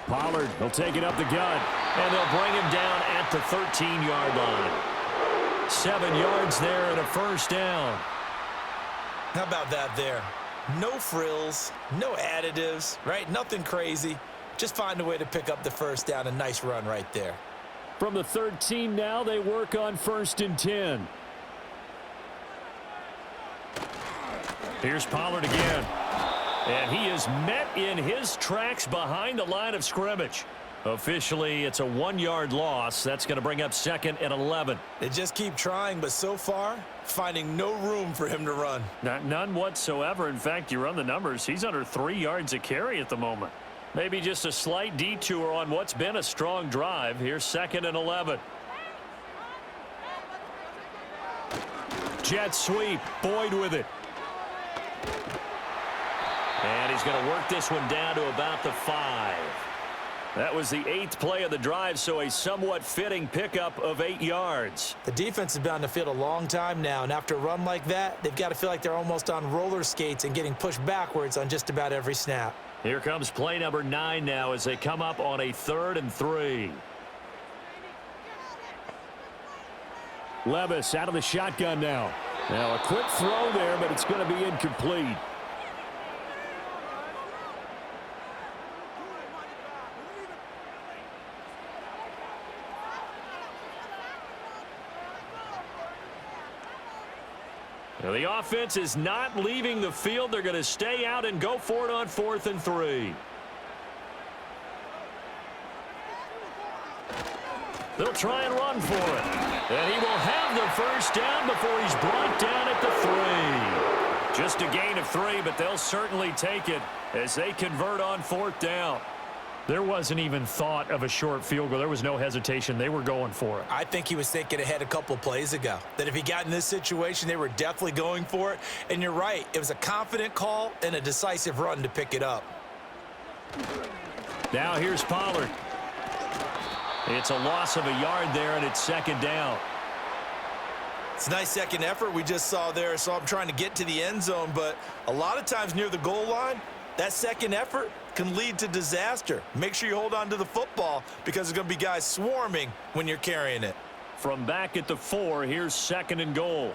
Pollard will take it up the gut, and they'll bring him down at the 13-yard line. 7 yards there and a first down. How about that there? No frills, no additives, right? Nothing crazy. Just find a way to pick up the first down. A nice run right there. From the 13 now, they work on 1st and 10. Here's Pollard again. And he is met in his tracks behind the line of scrimmage. Officially, it's a 1-yard loss. That's going to bring up 2nd and 11. They just keep trying, but so far, finding no room for him to run. None whatsoever. In fact, you run the numbers. He's under 3 yards a carry at the moment. Maybe just a slight detour on what's been a strong drive. Here's 2nd and 11. Jet sweep. Boyd with it. And he's going to work this one down to about the 5. That was the 8th play of the drive, so a somewhat fitting pickup of 8 yards. The defense has been on the field a long time now, and after a run like that, they've got to feel like they're almost on roller skates and getting pushed backwards on just about every snap. Here comes play number 9 now as they come up on a 3rd and 3. Levis out of the shotgun now. Now a quick throw there, but it's going to be incomplete. Now the offense is not leaving the field. They're going to stay out and go for it on 4th and 3. They'll try and run for it. And he will have the first down before he's brought down at the 3. Just a gain of 3, but they'll certainly take it as they convert on 4th down. There wasn't even thought of a short field goal. There was no hesitation. They were going for it. I think he was thinking ahead a couple plays ago, that if he got in this situation, they were definitely going for it. And you're right. It was a confident call and a decisive run to pick it up. Now here's Pollard. It's a loss of a yard there, and it's 2nd down. It's a nice second effort we just saw there. So I'm trying to get to the end zone, but a lot of times near the goal line, that second effort can lead to disaster. Make sure you hold on to the football because there's going to be guys swarming when you're carrying it. From back at the 4, here's 2nd and goal.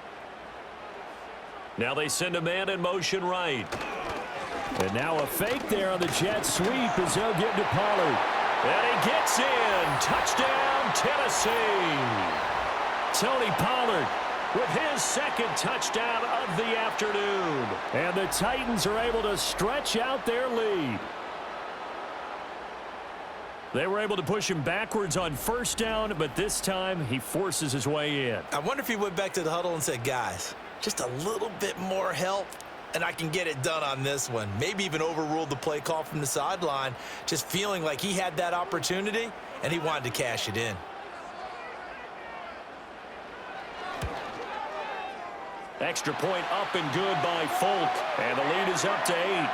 Now they send a man in motion right. And now a fake there on the jet sweep as they'll get to Pollard. And he gets in. Touchdown, Tennessee. Tony Pollard with his 2nd touchdown of the afternoon. And the Titans are able to stretch out their lead. They were able to push him backwards on 1st down, but this time he forces his way in. I wonder if he went back to the huddle and said, guys, just a little bit more help, and I can get it done on this one. Maybe even overruled the play call from the sideline, just feeling like he had that opportunity, and he wanted to cash it in. Extra point up and good by Folk, and the lead is up to 8.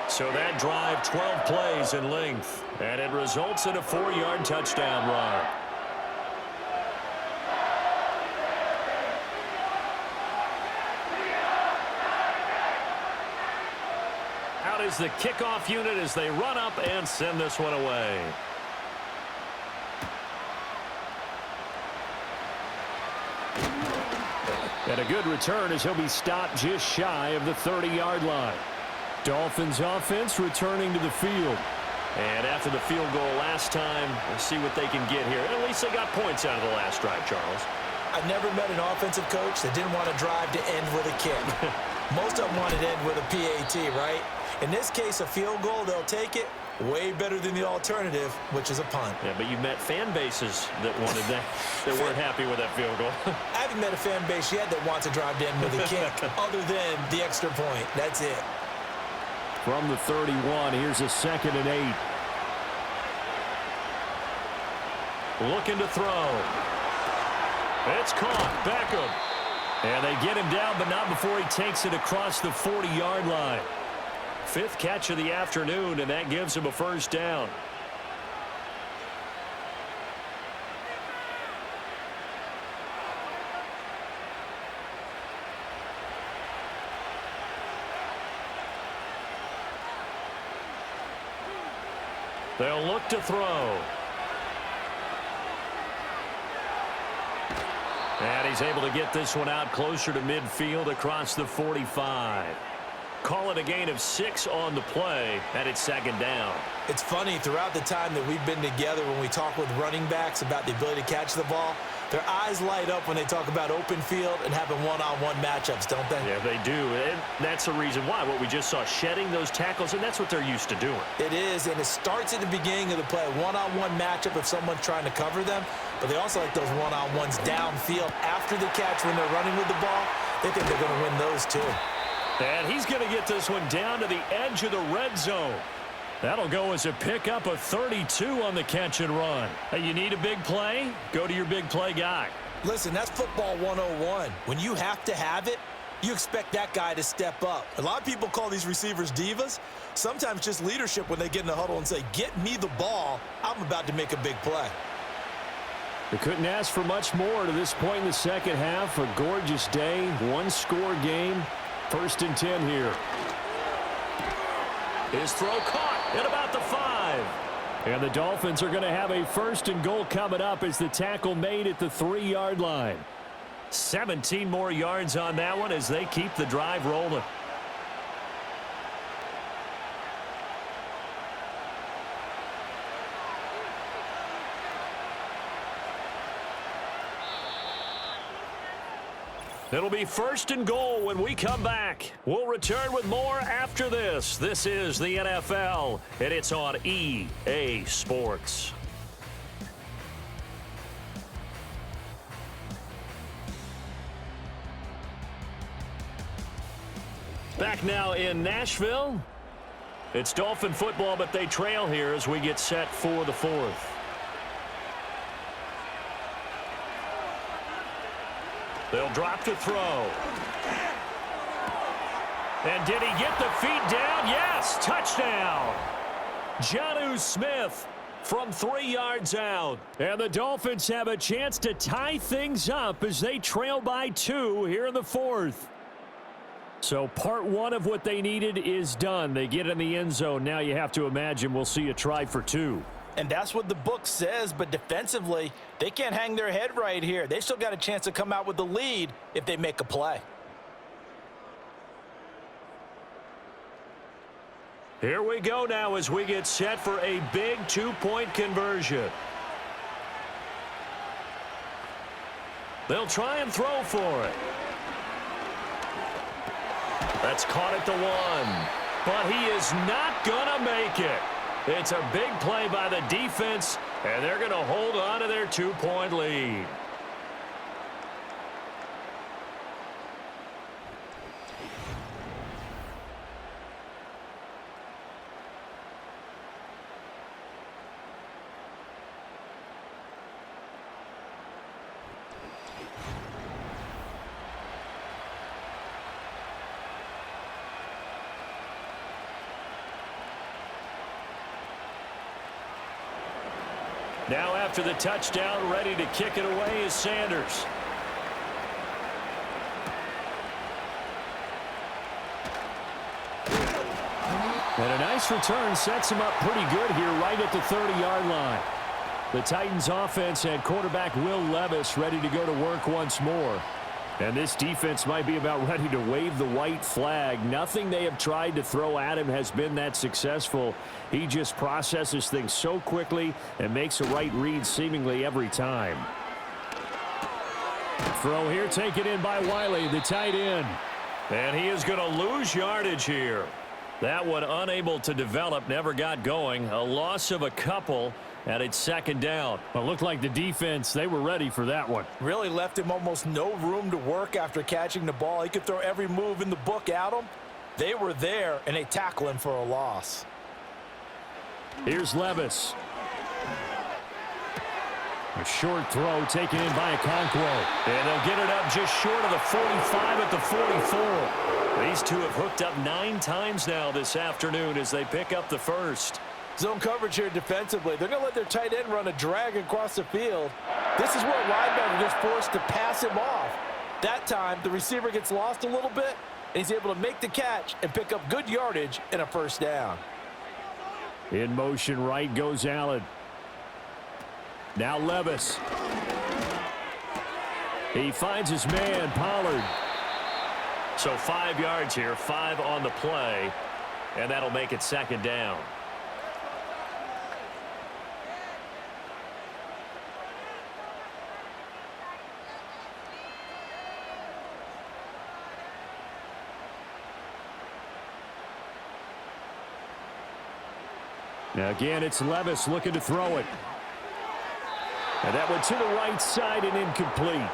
So that drive, 12 plays in length, and it results in a 4-yard touchdown run. Out is the kickoff unit as they run up and send this one away. And a good return as he'll be stopped just shy of the 30-yard line. Dolphins offense returning to the field. And after the field goal last time, we'll see what they can get here. At least they got points out of the last drive, Charles. I've never met an offensive coach that didn't want to drive to end with a kick. Most of them want to end with a PAT, right? In this case, a field goal, they'll take it. Way better than the alternative, which is a punt. Yeah, but you met fan bases that wanted that, that weren't happy with that field goal. I haven't met a fan base yet that wants to drive to end with a kick, other than the extra point. That's it. From the 31, here's a 2nd and 8. looking to throw. It's caught. Beckham. And they get him down, but not before he takes it across the 40-yard line. 5th catch of the afternoon, and that gives him a first down. They'll look to throw. And he's able to get this one out closer to midfield across the 45. Call it a gain of 6 on the play, and it's 2nd down. It's funny, throughout the time that we've been together, when we talk with running backs about the ability to catch the ball, their eyes light up when they talk about open field and having one-on-one matchups, don't they? Yeah, they do. And that's the reason why. What we just saw, shedding those tackles, and that's what they're used to doing. It is, and it starts at the beginning of the play. One-on-one matchup if someone's trying to cover them, but they also like those one-on-ones downfield after the catch when they're running with the ball. They think they're going to win those too. And he's going to get this one down to the edge of the red zone. That'll go as a pickup of 32 on the catch and run. Hey, you need a big play? Go to your big play guy. Listen, that's football 101. When you have to have it, you expect that guy to step up. A lot of people call these receivers divas. Sometimes just leadership when they get in the huddle and say, get me the ball. I'm about to make a big play. They couldn't ask for much more to this point in the second half. A gorgeous day, one-score game. 1st and 10 here. His throw caught at about the 5. And the Dolphins are going to have a 1st and goal coming up as the tackle made at the 3-yard line. 17 more yards on that one as they keep the drive rolling. It'll be 1st and goal when we come back. We'll return with more after this. This is the NFL, and it's on EA Sports. Back now in Nashville. It's Dolphin football, but they trail here as we get set for the 4th. They'll drop to throw. And did he get the feet down? Yes, touchdown. Jonnu Smith from 3 yards out. And the Dolphins have a chance to tie things up as they trail by 2 here in the 4th. So part 1 of what they needed is done. They get in the end zone. Now you have to imagine we'll see a try for 2. And that's what the book says, but defensively, they can't hang their head right here. They still got a chance to come out with the lead if they make a play. Here we go now as we get set for a big 2-point conversion. They'll try and throw for it. That's caught at the 1. But he is not going to make it. It's a big play by the defense, and they're going to hold on to their 2-point lead. Now after the touchdown, ready to kick it away is Sanders. And a nice return sets him up pretty good here right at the 30-yard line. The Titans offense had quarterback Will Levis ready to go to work once more. And this defense might be about ready to wave the white flag. Nothing they have tried to throw at him has been that successful. He just processes things so quickly and makes a right read seemingly every time. Throw here taken in by Wiley, the tight end. And he is going to lose yardage here. That one unable to develop, never got going. A loss of a couple. And it's 2nd down. Well, it looked like the defense, they were ready for that one. Really left him almost no room to work after catching the ball. He could throw every move in the book at him. They were there, and they tackle him for a loss. Here's Levis. A short throw taken in by Okonkwo. And they'll get it up just short of the 45 at the 44. These two have hooked up 9 times now this afternoon as they pick up the first. Zone coverage here defensively. They're going to let their tight end run a drag across the field. This is where a linebacker gets forced to pass him off. That time, the receiver gets lost a little bit, and he's able to make the catch and pick up good yardage and a first down. In motion right goes Allen. Now Levis. He finds his man, Pollard. So 5 yards here, 5 on the play, and that'll make it second down. Now again, it's Levis looking to throw it. And that went to the right side and incomplete.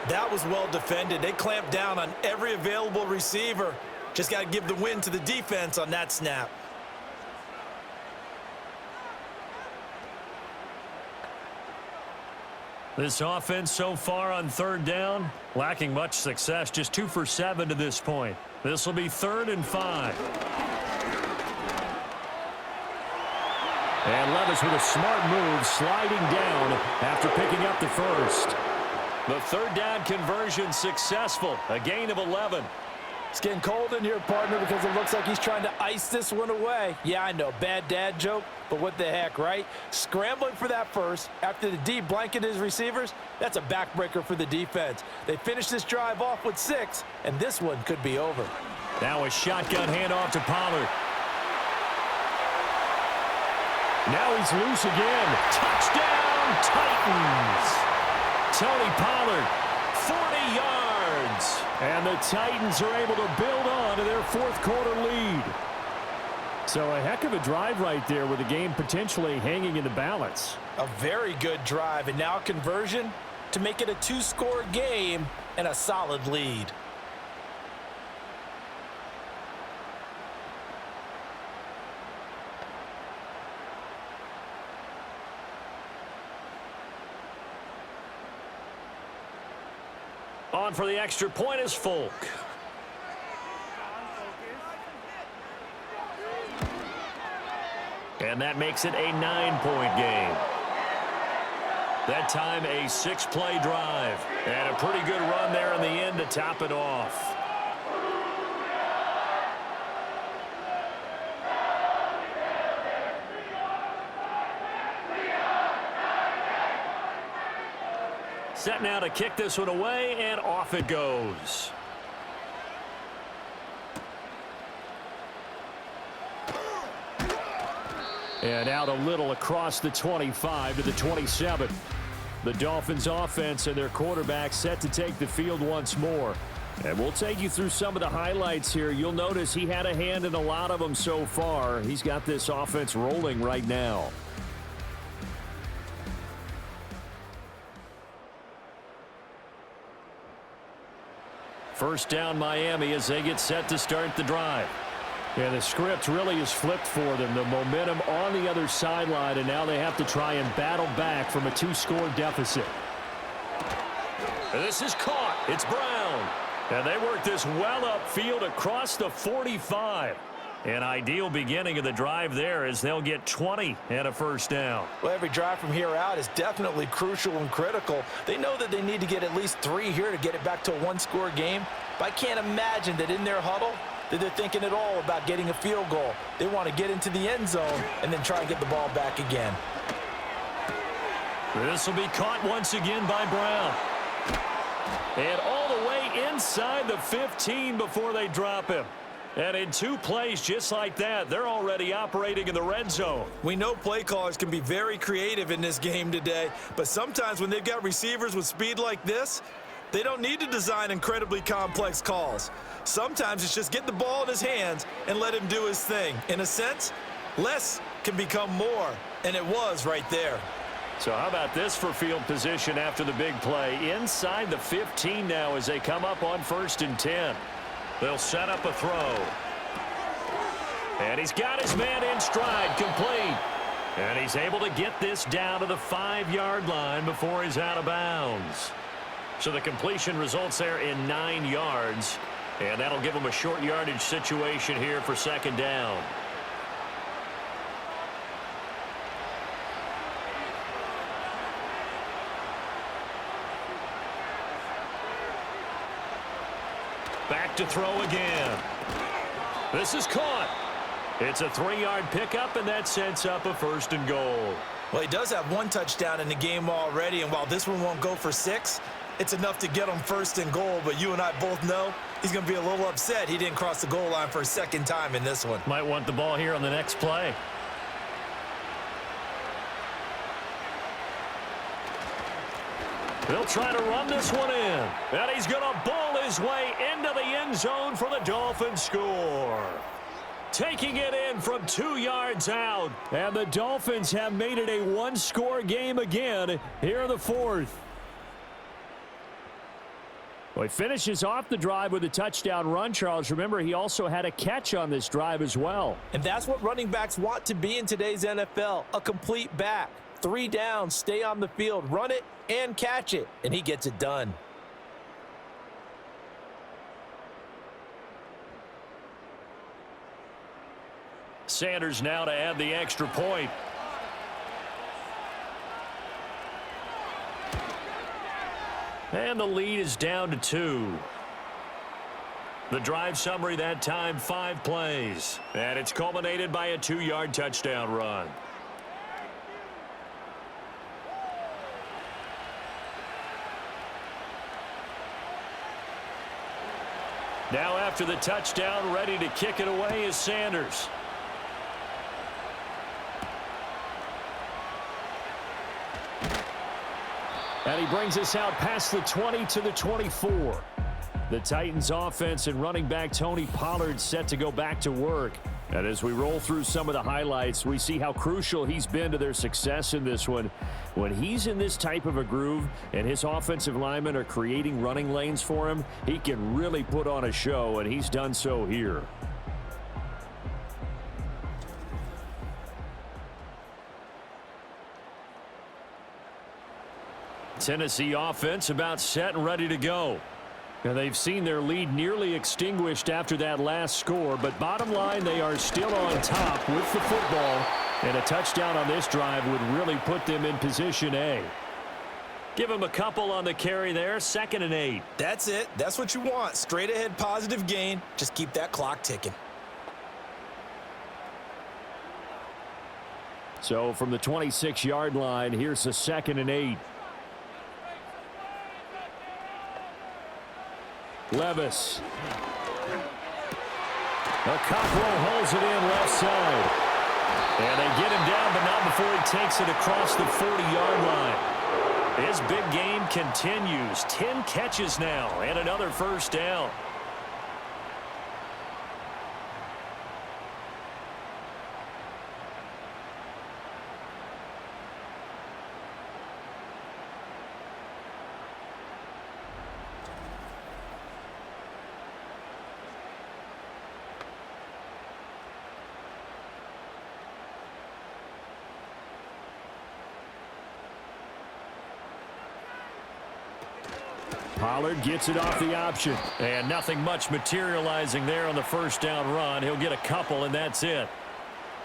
That was well defended. They clamped down on every available receiver. Just got to give the win to the defense on that snap. This offense so far on third down, lacking much success. Just 2 for 7 to this point. This will be 3rd and 5. And Levis with a smart move, sliding down after picking up the first. The 3rd down conversion successful, a gain of 11. It's getting cold in here, partner, because it looks like he's trying to ice this one away. Yeah, I know, bad dad joke, but what the heck, right? Scrambling for that first after the D blanketed his receivers, that's a backbreaker for the defense. They finished this drive off with 6, and this one could be over. Now a shotgun handoff to Pollard. Now he's loose again. Touchdown, Titans. Tony Pollard, 40 yards. And the Titans are able to build on to their 4th quarter lead. So a heck of a drive right there with the game potentially hanging in the balance. A very good drive, and now conversion to make it a 2-score game and a solid lead. On for the extra point is Folk. And that makes it a 9-point game. That time a 6-play drive. And a pretty good run there in the end to top it off. Set now to kick this one away, and off it goes. And out a little across the 25 to the 27. The Dolphins offense and their quarterback set to take the field once more. And we'll take you through some of the highlights here. You'll notice he had a hand in a lot of them so far. He's got this offense rolling right now. First down Miami as they get set to start the drive. And the script really is flipped for them. The momentum on the other sideline, and now they have to try and battle back from a 2-score deficit. This is caught. It's Brown. And they work this well upfield across the 45. An ideal beginning of the drive there as they'll get 20 and a first down. Well, every drive from here out is definitely crucial and critical. They know that they need to get at least 3 here to get it back to a 1-score game. But I can't imagine that in their huddle that they're thinking at all about getting a field goal. They want to get into the end zone and then try and get the ball back again. This will be caught once again by Brown. And all the way inside the 15 before they drop him. And in 2 plays just like that, they're already operating in the red zone. We know play callers can be very creative in this game today, but sometimes when they've got receivers with speed like this, they don't need to design incredibly complex calls. Sometimes it's just get the ball in his hands and let him do his thing. In a sense, less can become more, and it was right there. So how about this for field position after the big play? Inside the 15 now as they come up on 1st and 10. They'll set up a throw. And he's got his man in stride, complete. And he's able to get this down to the 5-yard line before he's out of bounds. So the completion results there in 9 yards. And that'll give him a short yardage situation here for second down. Back to throw again. This is caught. It's a 3-yard pickup, and that sets up a 1st and goal. Well, he does have 1 touchdown in the game already, and while this one won't go for 6, it's enough to get him 1st and goal. But you and I both know he's going to be a little upset he didn't cross the goal line for a 2nd time in this one. Might want the ball here on the next play. They'll try to run this one in. And he's going to ball his way into the end zone for the Dolphins score. Taking it in from 2 yards out. And the Dolphins have made it a 1-score game again here in the 4th. Well, he finishes off the drive with a touchdown run, Charles. Remember, he also had a catch on this drive as well. And that's what running backs want to be in today's NFL, a complete back. 3 downs, stay on the field, run it, and catch it. And he gets it done. Sanders now to add the extra point. And the lead is down to 2. The drive summary that time, 5 plays. And it's culminated by a 2-yard touchdown run. Now after the touchdown, ready to kick it away is Sanders. And he brings us out past the 20 to the 24. The Titans offense and running back Tony Pollard set to go back to work. And as we roll through some of the highlights, we see how crucial he's been to their success in this one. When he's in this type of a groove and his offensive linemen are creating running lanes for him, he can really put on a show, and he's done so here. Tennessee offense about set and ready to go. And they've seen their lead nearly extinguished after that last score, but bottom line, they are still on top with the football, and a touchdown on this drive would really put them in position A. Give them a couple on the carry there, 2nd and 8. That's it. That's what you want. Straight ahead positive gain. Just keep that clock ticking. So from the 26-yard line, here's the 2nd and 8. Levis. Cockrell holds it in left side. And they get him down, but not before he takes it across the 40-yard line. His big game continues. 10 catches now and another 1st down. Pollard gets it off the option. And nothing much materializing there on the 1st down run. He'll get a couple, and that's it.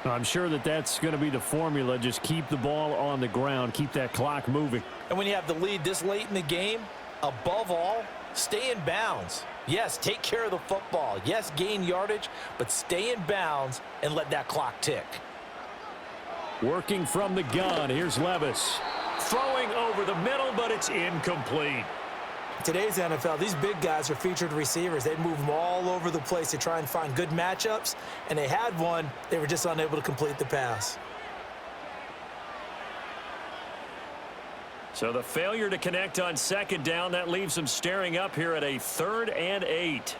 I'm sure that that's going to be the formula. Just keep the ball on the ground. Keep that clock moving. And when you have the lead this late in the game, above all, stay in bounds. Yes, take care of the football. Yes, gain yardage, but stay in bounds and let that clock tick. Working from the gun. Here's Levis. Throwing over the middle, but it's incomplete. Today's NFL, these big guys are featured receivers. They move them all over the place to try and find good matchups, and they had one. They were just unable to complete the pass. So the failure to connect on 2nd down, that leaves them staring up here at a 3rd and 8.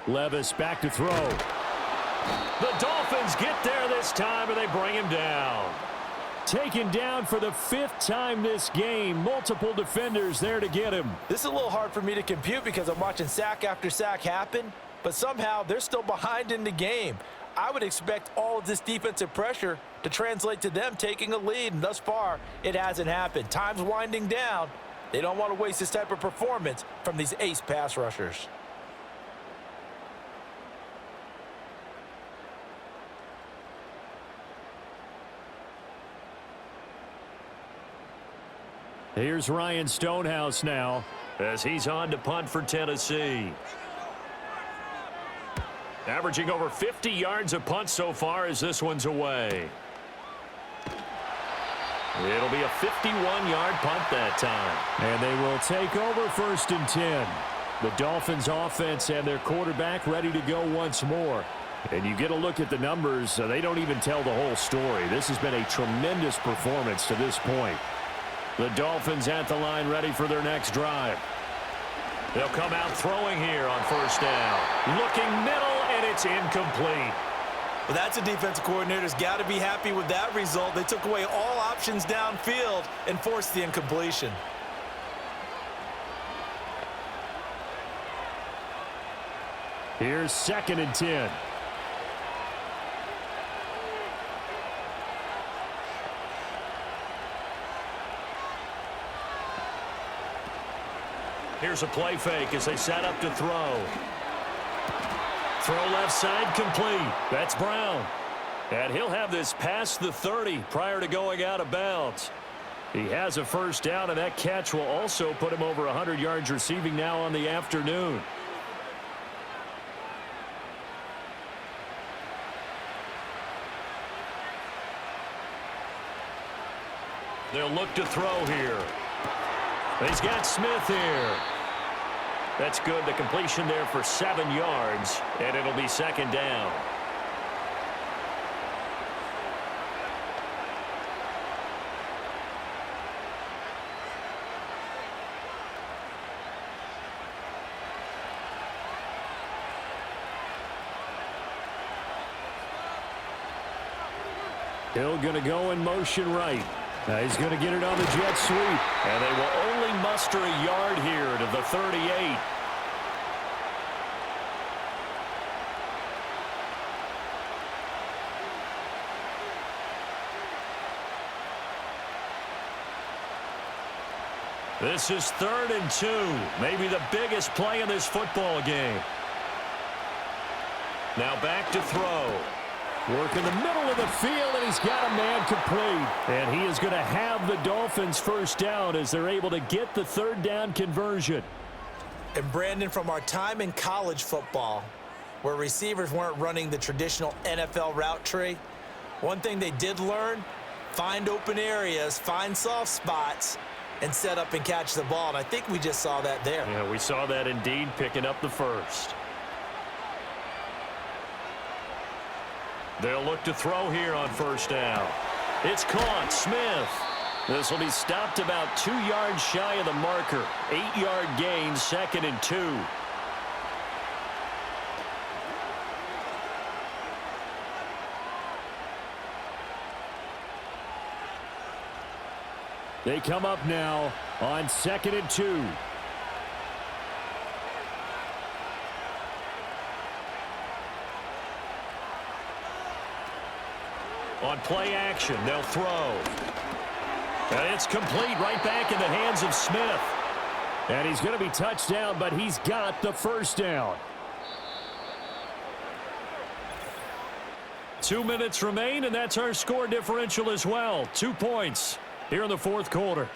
Levis back to throw. The Dolphins get there this time, and they bring him down. Taken down for the 5th time this game. Multiple defenders there to get him. This is a little hard for me to compute because I'm watching sack after sack happen, but somehow they're still behind in the game. I would expect all of this defensive pressure to translate to them taking a lead, and thus far, it hasn't happened. Time's winding down. They don't want to waste this type of performance from these ace pass rushers. Here's Ryan Stonehouse now as he's on to punt for Tennessee. Averaging over 50 yards a punt so far as this one's away. It'll be a 51-yard punt that time. And they will take over 1st and 10. The Dolphins offense and their quarterback ready to go once more. And you get a look at the numbers, they don't even tell the whole story. This has been a tremendous performance to this point. The Dolphins at the line ready for their next drive. They'll come out throwing here on 1st down. Looking middle, and it's incomplete. Well, that's a defensive coordinator's got to be happy with that result. They took away all options downfield and forced the incompletion. Here's 2nd and 10. Here's a play fake as they set up to throw. Throw left side complete. That's Brown. And he'll have this past the 30 prior to going out of bounds. He has a 1st down, and that catch will also put him over 100 yards receiving now on the afternoon. They'll look to throw here. He's got Smith here. That's good. The completion there for 7 yards, and it'll be 2nd down. Hill going to go in motion right. He's going to get it on the jet sweep. And they will only muster a yard here to the 38. This is 3rd and 2. Maybe the biggest play in this football game. Now back to throw. Work in the middle of the field, and he's got a man complete. And he is going to have the Dolphins 1st down as they're able to get the 3rd down conversion. And Brandon, from our time in college football, where receivers weren't running the traditional NFL route tree, one thing they did learn, find open areas, find soft spots, and set up and catch the ball. And I think we just saw that there. Yeah, we saw that indeed, picking up the 1st. They'll look to throw here on 1st down. It's caught. Smith. This will be stopped about 2 yards shy of the marker. 8-yard gain, 2nd and 2. They come up now on 2nd and 2. On play action, they'll throw. And it's complete right back in the hands of Smith. And he's going to be touched down, but he's got the 1st down. 2 minutes remain, and that's our score differential as well. 2 points here in the 4th quarter.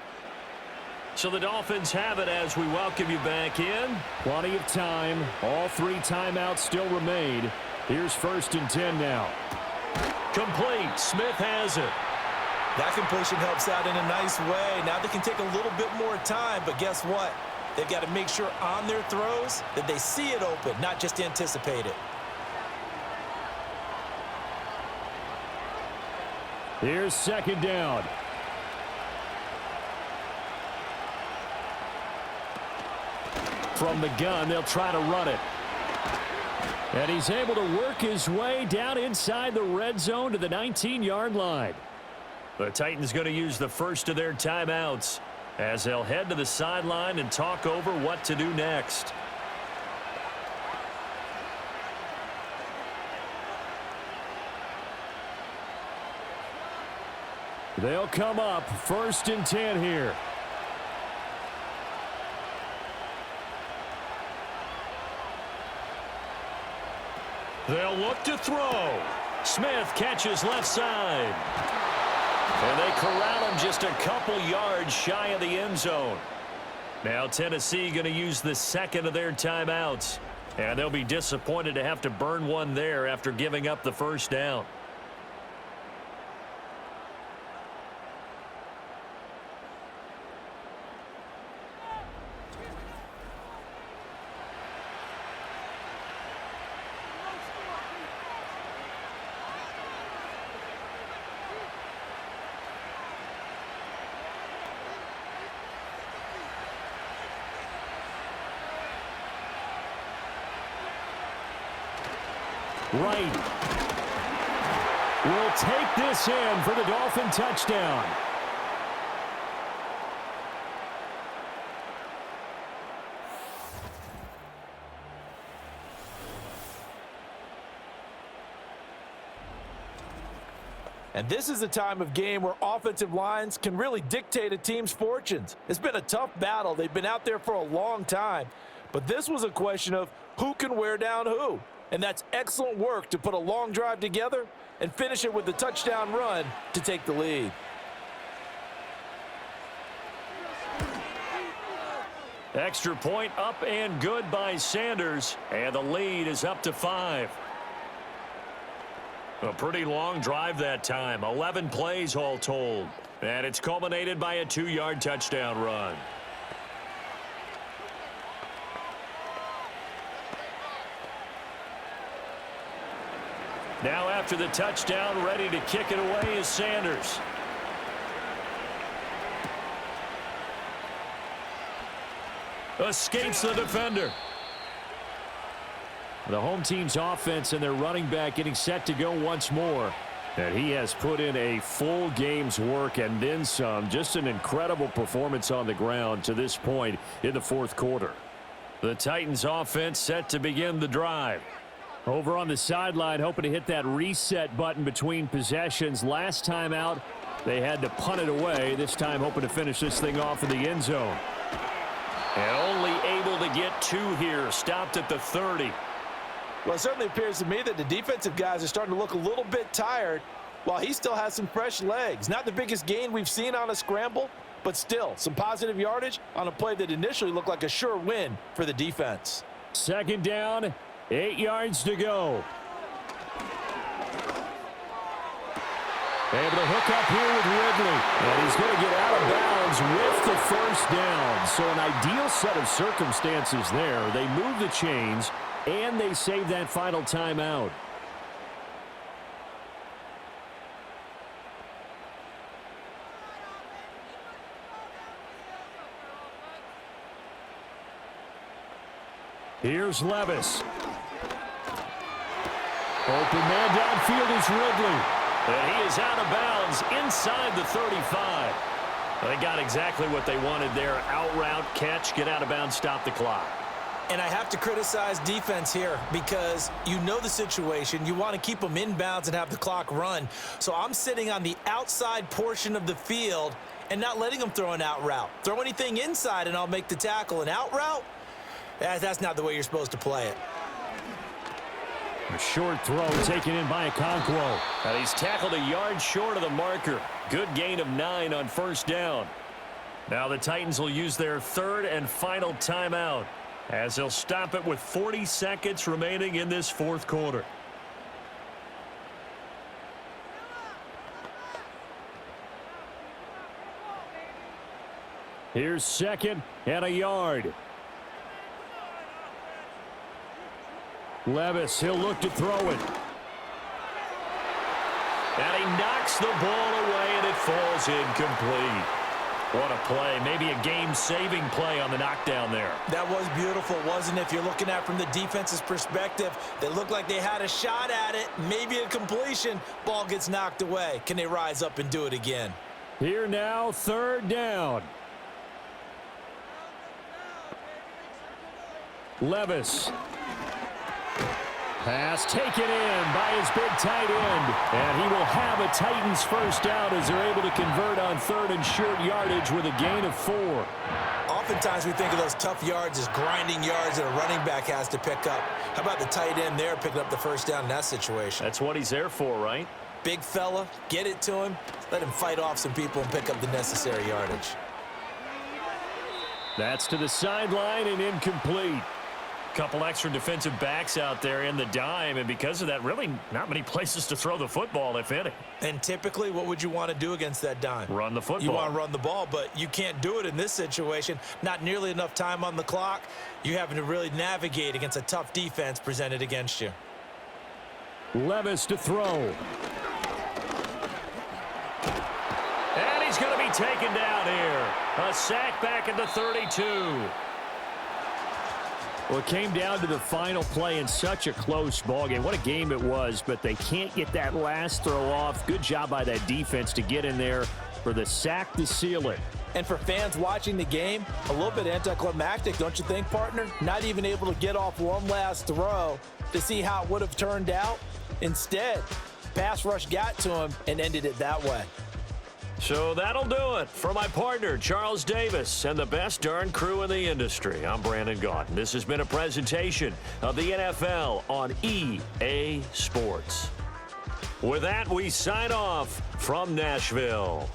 So the Dolphins have it as we welcome you back in. Plenty of time. All 3 timeouts still remain. Here's 1st and 10 now. Complete. Smith has it. That completion helps out in a nice way. Now they can take a little bit more time, but guess what? They've got to make sure on their throws that they see it open, not just anticipate it. Here's 2nd down. From the gun, they'll try to run it. And he's able to work his way down inside the red zone to the 19-yard line. The Titans going to use the first of their timeouts as they'll head to the sideline and talk over what to do next. They'll come up 1st and 10 here. They'll look to throw. Smith catches left side. And they corral him just a couple yards shy of the end zone. Now Tennessee going to use the second of their timeouts. And they'll be disappointed to have to burn one there after giving up the first down. Right. Will take this in for the Dolphin touchdown. And this is a time of game where offensive lines can really dictate a team's fortunes. It's been a tough battle. They've been out there for a long time. But this was a question of who can wear down who. And that's excellent work to put a long drive together and finish it with a touchdown run to take the lead. Extra point up and good by Sanders. And the lead is up to 5. A pretty long drive that time. 11 plays all told. And it's culminated by a 2-yard touchdown run. Now after the touchdown, ready to kick it away is Sanders. Escapes the defender. The home team's offense and their running back getting set to go once more. And he has put in a full game's work and then some. Just an incredible performance on the ground to this point in the fourth quarter. The Titans offense set to begin the drive. Over on the sideline, hoping to hit that reset button between possessions. Last time out, they had to punt it away. This time, hoping to finish this thing off in the end zone. And only able to get 2 here. Stopped at the 30. Well, it certainly appears to me that the defensive guys are starting to look a little bit tired while he still has some fresh legs. Not the biggest gain we've seen on a scramble, but still some positive yardage on a play that initially looked like a sure win for the defense. 2nd down. 8 yards to go. Able to hook up here with Ridley. And he's going to get out of bounds with the first down. So an ideal set of circumstances there. They move the chains, and they save that final timeout. Here's Levis. Open man downfield is Ridley. And he is out of bounds inside the 35. They got exactly what they wanted there. Out route, catch, get out of bounds, stop the clock. And I have to criticize defense here because you know the situation. You want to keep them in bounds and have the clock run. So I'm sitting on the outside portion of the field and not letting them throw an out route. Throw anything inside and I'll make the tackle. An out route? That's not the way you're supposed to play it. A short throw taken in by Okonkwo. And he's tackled a yard short of the marker. Good gain of 9 on first down. Now the Titans will use their 3rd and final timeout as they'll stop it with 40 seconds remaining in this fourth quarter. Here's 2nd and a yard. Levis, he'll look to throw it. And he knocks the ball away, and it falls incomplete. What a play. Maybe a game-saving play on the knockdown there. That was beautiful, wasn't it? If you're looking at it from the defense's perspective, they looked like they had a shot at it. Maybe a completion. Ball gets knocked away. Can they rise up and do it again? Here now, 3rd down. Levis. Pass taken in by his big tight end. And he will have a Titans first down as they're able to convert on 3rd and short yardage with a gain of 4. Oftentimes we think of those tough yards as grinding yards that a running back has to pick up. How about the tight end there picking up the first down in that situation? That's what he's there for, right? Big fella, get it to him, let him fight off some people and pick up the necessary yardage. That's to the sideline and incomplete. Couple extra defensive backs out there in the dime, and because of that, really not many places to throw the football, if any. And typically, what would you want to do against that dime? Run the football. You want to run the ball, but you can't do it in this situation. Not nearly enough time on the clock. You're having to really navigate against a tough defense presented against you. Levis to throw. And he's going to be taken down here. A sack back at the 32. Well, it came down to the final play in such a close ballgame. What a game it was, but they can't get that last throw off. Good job by that defense to get in there for the sack to seal it. And for fans watching the game, a little bit anticlimactic, don't you think, partner? Not even able to get off one last throw to see how it would have turned out. Instead, pass rush got to him and ended it that way. So that'll do it for my partner, Charles Davis, and the best darn crew in the industry. I'm Brandon Gaudin. This has been a presentation of the NFL on EA Sports. With that, we sign off from Nashville.